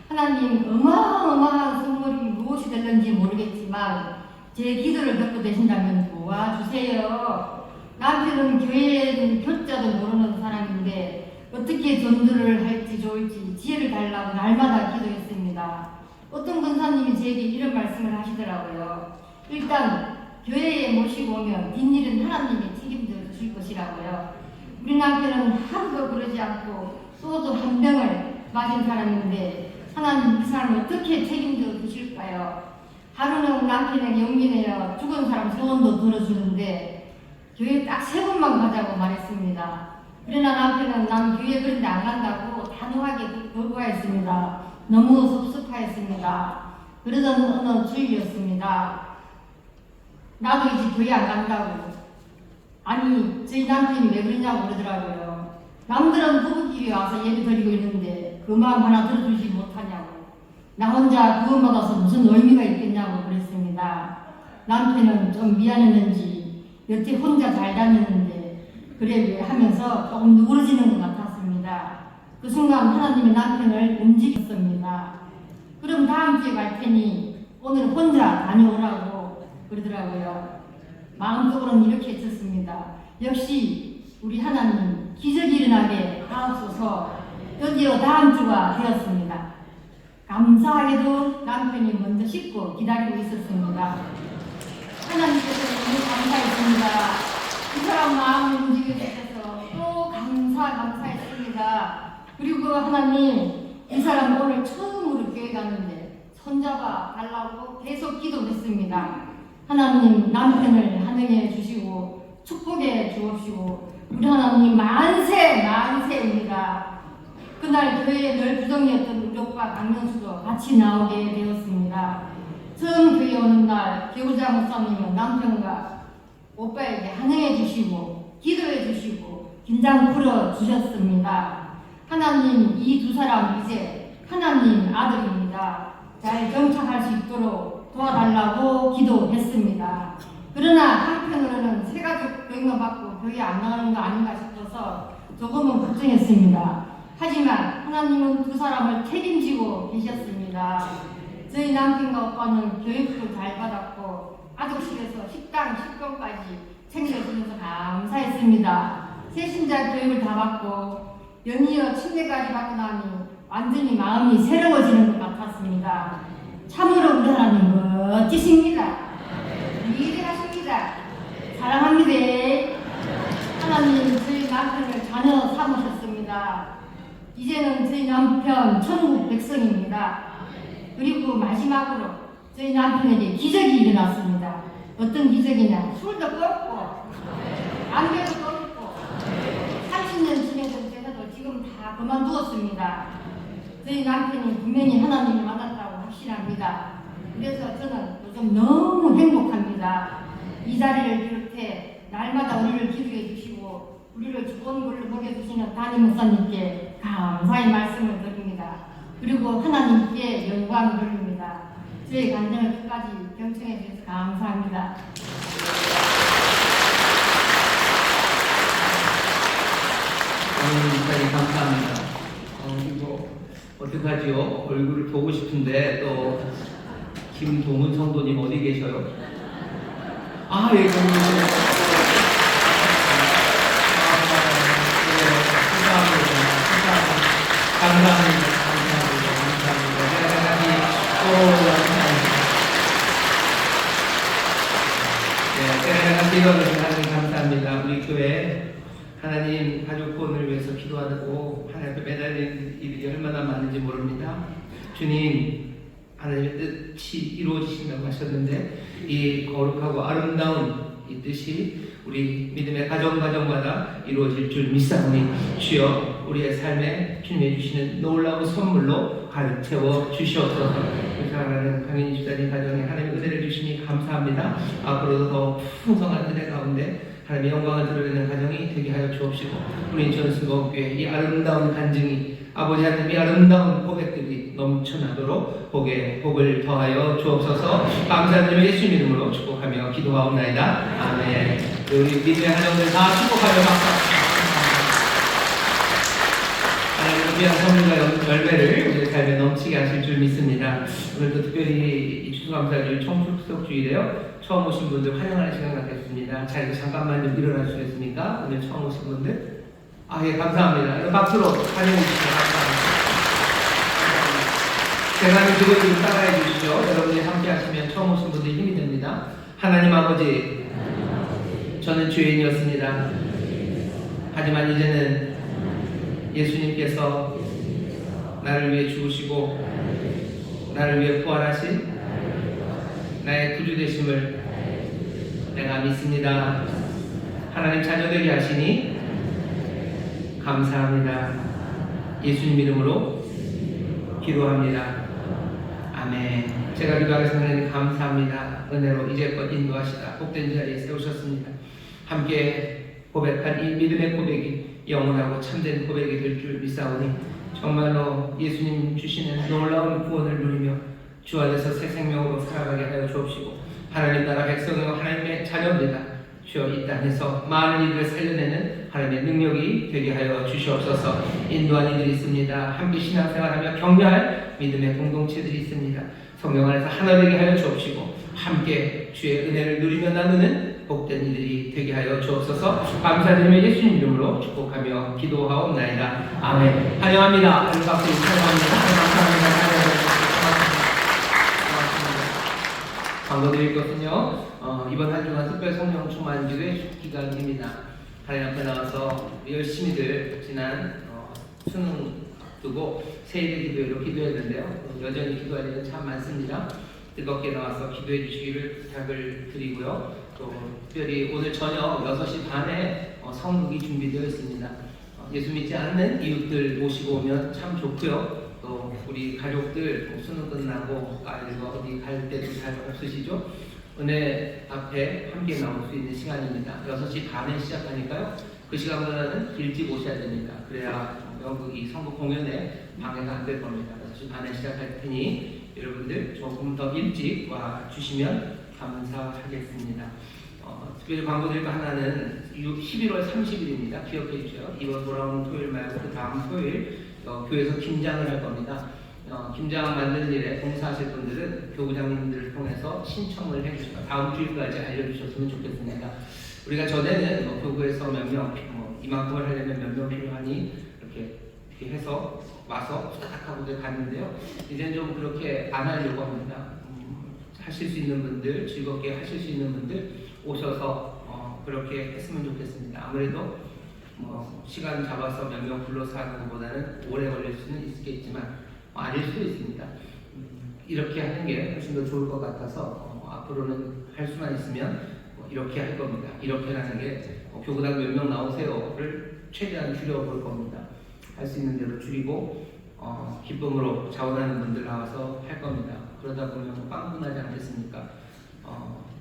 하나님 어마어마한 선물이 무엇이 될는지 모르겠지만 제 기도를 듣고 계신다면 도와주세요. 남편은 교회에는 교자도 모르는 사람인데 어떻게 전도를 할지 좋을지 지혜를 달라고 날마다 기도했습니다. 어떤 권사님이 저에게 이런 말씀을 하시더라고요. 일단 교회에 모시고 오면 뒷일은 하나님이 책임져 주실 것이라고요. 우리 남편은 하루도 그러지 않고 소주 한 병을 마신 사람인데 하나님 이 사람을 어떻게 책임져 주실까요? 하루는 남편에게 용기내어 죽은 사람 소원도 들어주는데 교회 딱 3번만 가자고 말했습니다. 그러나 남편은 난 교회 그런데 안 간다고 단호하게 거부하였습니다. 너무 섭섭하였습니다. 그러던 어느 주일이었습니다. 나도 이제 교회 안 간다고. 아니 저희 남편이 왜 그러냐고 그러더라고요. 남들은 부부끼리 와서 예배 드리고 있는데 그 마음 하나 들어주지 못하냐고. 나 혼자 구원받아서 무슨 의미가 있겠냐고 그랬습니다. 남편은 좀 미안했는지 여태 혼자 잘 다녔는데 그래 왜 하면서 조금 누그러지는 것 같았습니다. 그 순간 하나님의 남편을 움직였습니다. 그럼 다음 주에 갈 테니 오늘 혼자 다녀오라고 그러더라고요. 마음속으로는 이렇게 했었습니다. 역시 우리 하나님 기적이 일어나게 하옵소서. 드디어 다음 주가 되었습니다. 감사하게도 남편이 먼저 씻고 기다리고 있었습니다. 하나님께서 너무 감사했습니다. 이 사람 마음을 움직여주셔서 또 감사했습니다. 그리고 하나님 이 사람 오늘 처음으로 교회 가는데 손잡아 달라고 계속 기도했습니다. 하나님 남편을 환영해 주시고 축복해 주옵시고 우리 하나님 만세입니다. 그날 교회에 늘 부정이었던 우리 오빠 강명수도 같이 나오게 되었습니다. 처음 교회 오는 날 교우자 목사님은 남편과 오빠에게 환영해 주시고 기도해 주시고 긴장 풀어 주셨습니다. 하나님 이 두 사람 이제 하나님 아들입니다. 잘 정착할 수 있도록 도와달라고 기도했습니다. 그러나 한편으로는 새가족 병만 받고 교회 안 나가는 거 아닌가 싶어서 조금은 걱정했습니다. 하지만 하나님은 두 사람을 책임지고 계셨습니다. 저희 남편과 오빠는 교육도 잘 받았고 아동실에서 식당, 식권까지 챙겨주셔서 감사했습니다. 새신자 교육을 다 받고 연이어 침례까지 받고 나니 완전히 마음이 새로워지는 것 같았습니다. 참으로 우리 하나님 멋지십니다. 위대하십니다. 사랑합니다. 하나님 저희 남편을 자녀 삼으셨습니다. 이제는 저희 남편 천국 백성입니다. 그리고 마지막으로 저희 남편에게 기적이 일어났습니다. 어떤 기적이냐? 술도 끊고 담배도 끊고 그만두었습니다. 저희 남편이 분명히 하나님을 만났다고 확신합니다. 그래서 저는 요즘 너무 행복합니다. 이 자리를 비롯해 날마다 우리를 기도해 주시고 우리를 좋은 걸로 먹여주시는 담임 목사님께 감사의 말씀을 드립니다. 그리고 하나님께 영광을 돌립니다. 저희 간증을 끝까지 경청해 주셔서 감사합니다. 목사님 감사합니다. 이거 어떡하지요? 얼굴을 보고 싶은데 또 김동훈 성도님 어디 계셔요? 아, 예, 감사합니다. 감사합니다. 우리 교회 하나님 가족 구원을 위해서 기도하고 하나님 앞에 매달린 일이 얼마나 많은지 모릅니다. 주님, 하나님의 뜻이 이루어지신다고 하셨는데 이 거룩하고 아름다운 이 뜻이 우리 믿음의 가정마다 이루어질 줄 믿사오니 주여 우리의 삶에 주님이 주시는 놀라운 선물로 가득 채워 주시옵소서. 사랑하는 강인희 집사님 가정에 하나님의 은혜를 주시니 감사합니다. 앞으로도 더 풍성한 은혜 가운데 하나님의 영광을 드러내는 가정이 되게 하여 주옵시고 우리 전수목교회 이 아름다운 간증이 아버지 하나님의 아름다운 고백들이 넘쳐나도록 복을 더하여 주옵소서. 감사드리며 예수님 이름으로 축복하며 기도하옵나이다. 아멘. 우리 믿음의 가정들 다 축복하여 박수. 하나님의 귀한 선물과 열매를 우리의 삶에 넘치게 하실 줄 믿습니다. 오늘도 특별히 이 추수감사주일 총축석주일에요. 처음 오신 분들 환영하는 시간 갖겠습니다. 자리도 잠깐만 좀 일어나 주시겠습니까? 오늘 처음 오신 분들. 아, 예, 감사합니다. 박수로 환영해 주시죠. 감사합니다. 제가 하는 그것을 따라해 주시죠. 여러분이 함께 하시면 처음 오신 분들 힘이 됩니다. 하나님 아버지, 저는 죄인이었습니다. 하지만 이제는 예수님께서 나를 위해 죽으시고 나를 위해 부활하신 나의 구주 되심을 내가 믿습니다. 하나님 자녀되게 하시니 감사합니다. 예수님 이름으로 기도합니다. 아멘. 제가 기도하겠습니다. 하나님 감사합니다. 은혜로 이제껏 인도하시다 복된 자리에 세우셨습니다. 함께 고백한 이 믿음의 고백이 영원하고 참된 고백이 될 줄 믿사오니 정말로 예수님 주시는 놀라운 구원을 누리며 주 안에서 새 생명으로 살아가게 하여 주옵시고 하나님 나라 백성이고 하나님의 자녀입니다. 주여 이 땅에서 많은 이들을 살려내는 하나님의 능력이 되게 하여 주시옵소서. 인도한 이들이 있습니다. 함께 신앙생활하며 격려할 믿음의 공동체들이 있습니다. 성령 안에서 하나 되게 하여 주옵시고 함께 주의 은혜를 누리며 나누는 복된 이들이 되게 하여 주옵소서. 감사드리며 예수님 이름으로 축복하며 기도하옵나이다. 아멘. 환영합니다. 박수 축하합니다. 감사합니다. 광고 드릴 것은요, 이번 한 주간 특별 성령 충만 기도의 기간입니다. 하나님 앞에 나와서 열심히들 지난 수능 두고 세일의 기도회로 기도했는데요. 여전히 기도할 일은 참 많습니다. 뜨겁게 나와서 기도해 주시기를 부탁을 드리고요. 또 특별히 오늘 저녁 6시 반에 성국이 준비되어 있습니다. 예수 믿지 않는 이웃들 모시고 오면 참 좋고요. 또 우리 가족들 수능 끝나고 아이들과 어디 갈 때도 잘 없으시죠? 은혜 앞에 함께 나올 수 있는 시간입니다. 6시 반에 시작하니까요. 그 시간보다는 일찍 오셔야 됩니다. 그래야 영국 이 선거 공연에 방해가 안 될 겁니다. 6시 반에 시작할 테니 여러분들 조금 더 일찍 와 주시면 감사하겠습니다. 특별히 광고 드릴 거 하나는 11월 30일입니다. 기억해 주세요. 이번 돌아오는 토요일 말고 그 다음 토요일 교회에서 김장을 할 겁니다. 김장 만드는 일에 봉사하실 분들은 교구장님들을 통해서 신청을 해주시고 다음 주일까지 알려주셨으면 좋겠습니다. 우리가 전에는 교구에서 몇 명, 이만큼을 하려면 몇 명 필요하니 이렇게 해서 와서 부탁하고 갔는데요. 이제는 좀 그렇게 안 하려고 합니다. 하실 수 있는 분들, 즐겁게 하실 수 있는 분들 오셔서 그렇게 했으면 좋겠습니다. 아무래도 시간 잡아서 몇 명 불러서 하는 것보다는 오래 걸릴 수는 있겠지만 아닐 수도 있습니다. 이렇게 하는 게 훨씬 더 좋을 것 같아서 앞으로는 할 수만 있으면 이렇게 할 겁니다. 이렇게라는 게 교구당 몇 명 나오세요를 최대한 줄여볼 겁니다. 할 수 있는 대로 줄이고 기쁨으로 자원하는 분들 나와서 할 겁니다. 그러다 보면 빵꾸 나지 않겠습니까?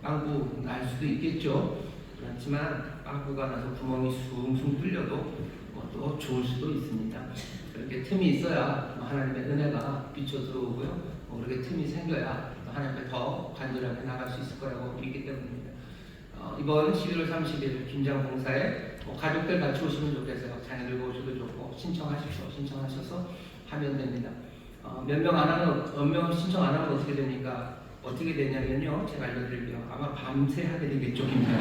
빵꾸 날 수도 있겠죠. 그렇지만 빵꾸가 나서 구멍이 숭숭 뚫려도 또 좋을 수도 있습니다. 그렇게 틈이 있어야 하나님의 은혜가 비쳐 들어오고요. 그렇게 틈이 생겨야 하나님께 더 간절하게 나갈 수 있을 거라고 믿기 때문입니다. 이번 11월 30일 김장 봉사에 가족들 같이 오시면 좋겠어요. 자녀들 오셔도 좋고 신청하십시오. 신청하셔서 하면 됩니다. 몇 명 안 하면, 몇 명 신청 안 하면 어떻게 됩니까? 어떻게 되냐면요, 제가 알려드릴게요. 아마 밤새 하게 되겠죠, 김장.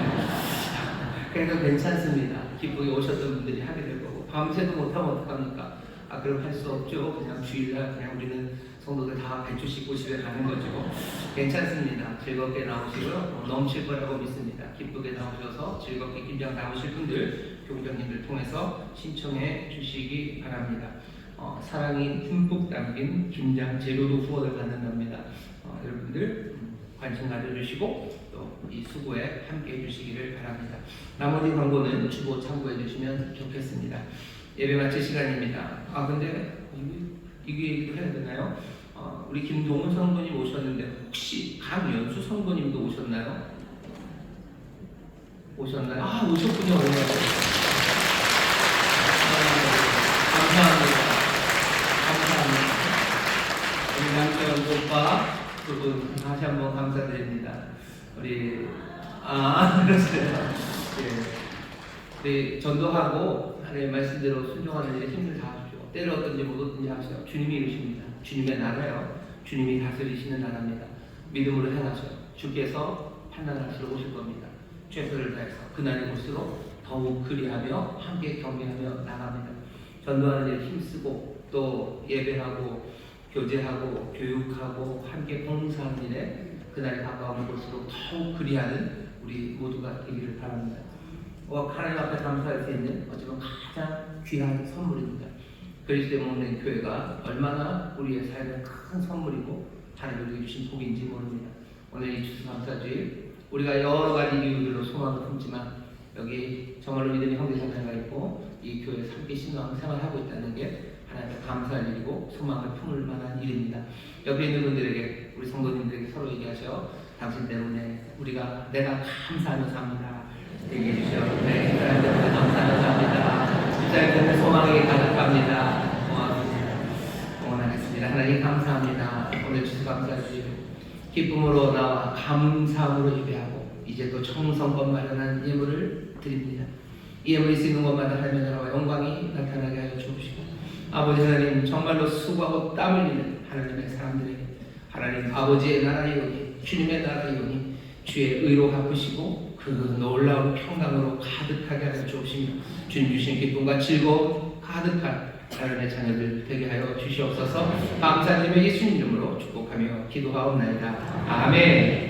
그래서 괜찮습니다. 기쁘게 오셨던 분들이 하게 될 거고, 밤새도 못하면 어떡합니까? 그럼 할 수 없죠. 그냥 주일날 그냥 우리는 성도들 다 배추 씻고 집에 가는 거죠. 괜찮습니다. 즐겁게 나오시고요. 넘칠 거라고 믿습니다. 기쁘게 나오셔서 즐겁게 김장 나오실 분들, 교우장님들 통해서 신청해 주시기 바랍니다. 사랑이 듬뿍 담긴 김장 재료도 후원을 받는답니다. 여러분들 관심 가져주시고 또 이 수고에 함께 해주시기를 바랍니다. 나머지 광고는 주보 참고해 주시면 좋겠습니다. 예배 마칠 시간입니다. 근데 이게 얘기도 해야 되나요? 우리 김동훈 성도님 오셨는데 혹시 강연수 성도님도 오셨나요? 오셨나요? 오셨군요. 감사합니다. 우리 남편 오빠 두 분 다시 한번 감사드립니다. 우리 그렇습니다. 우리 전도하고 하나님의 말씀대로 순종하는 일에 힘을 다하십시오. 때를 어떤지 못 어떤지 하세요. 주님이 이루십니다. 주님의 나라요. 주님이 다스리시는 나라입니다. 믿음으로 행하세요. 주께서 판단하시러 오실 겁니다. 최선을 다해서 그날이 올수록 더욱 그리하며 함께 경배하며 나갑니다. 전도하는 일에 힘쓰고 또 예배하고 교제하고 교육하고 함께 봉사하는 일에 그날이 가까우면 볼수록 더욱 그리하는 우리 모두가 되기를 바랍니다. 하나님 앞에 감사할 수 있는 어쩌면 가장 귀한 선물입니다. 그리스도의 몸된 교회가 얼마나 우리의 삶에 큰 선물이고 하나님이 주신 복인지 모릅니다. 오늘 이 추수감사주일 우리가 여러 가지 이유들로 소망을 품지만 여기 정말로 믿음의 형제자매가 있고 이 교회에 함께 신앙생활을 하고 있다는 게 하나님께 감사할 일이고 소망을 품을 만한 일입니다. 옆에 있는 분들에게 우리 성도님들에게 서로 얘기하셔. 당신 때문에 내가 감사하며 삽니다. 얘기해 주시오. 네, 하나님 때문에 감사하며 삽니다. 진짜 때문에 소망이 가득합니다. 고맙습니다. 응원하겠습니다. 하나님 감사합니다. 오늘 추수감사주일 기쁨으로 나와 감사함으로 예배하고 이제 또 청성껏 마련한 예물을 드립니다. 이 예물이 쓰이는 곳마다 하나님의 나라와 영광이 나타나게 하여 주옵시고 아버지 하나님 정말로 수고하고 땀 흘리는 하나님의 사람들에게 하나님 아버지의 나라이오니 주님의 나라이오니 주의 의로 갚으시고 그 놀라운 평강으로 가득하게 하여 주옵시며 주님 주신 기쁨과 즐거움 가득한 하나님의 자녀들 되게 하여 주시옵소서. 감사드리며 예수님 이름으로 축복하며 기도하옵나이다. 아멘.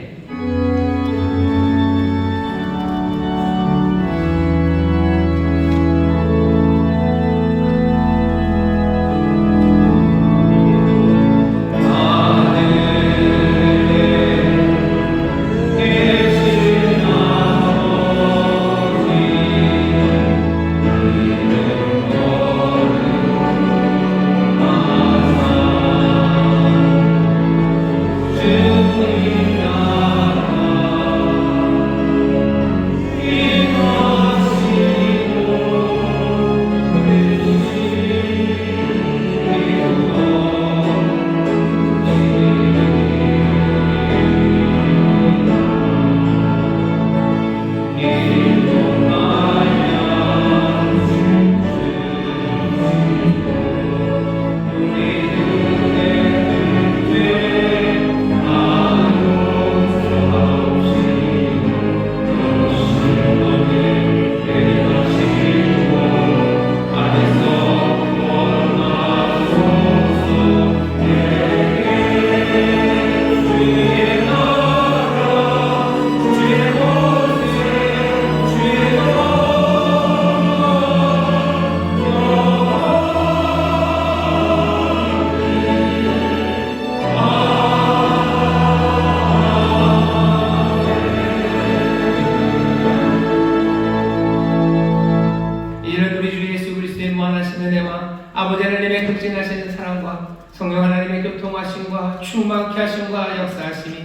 아버지 하나님의 극진하신 사랑과 성령 하나님의 교통하심과 충만케 하심과 역사하심이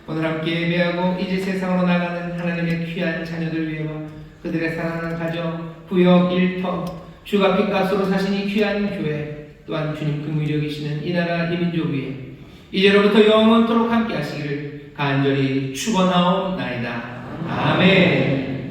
오늘 함께 예배하고 이제 세상으로 나가는 하나님의 귀한 자녀들 위해와 그들의 사랑하는 가정, 구역, 일터, 주가 빛가스로 사신 이 귀한 교회 또한 주님 긍휼히 여기시는 이 나라 이 민족 위에 이제로부터 영원토록 함께 하시기를 간절히 축원하옵나이다. 아멘.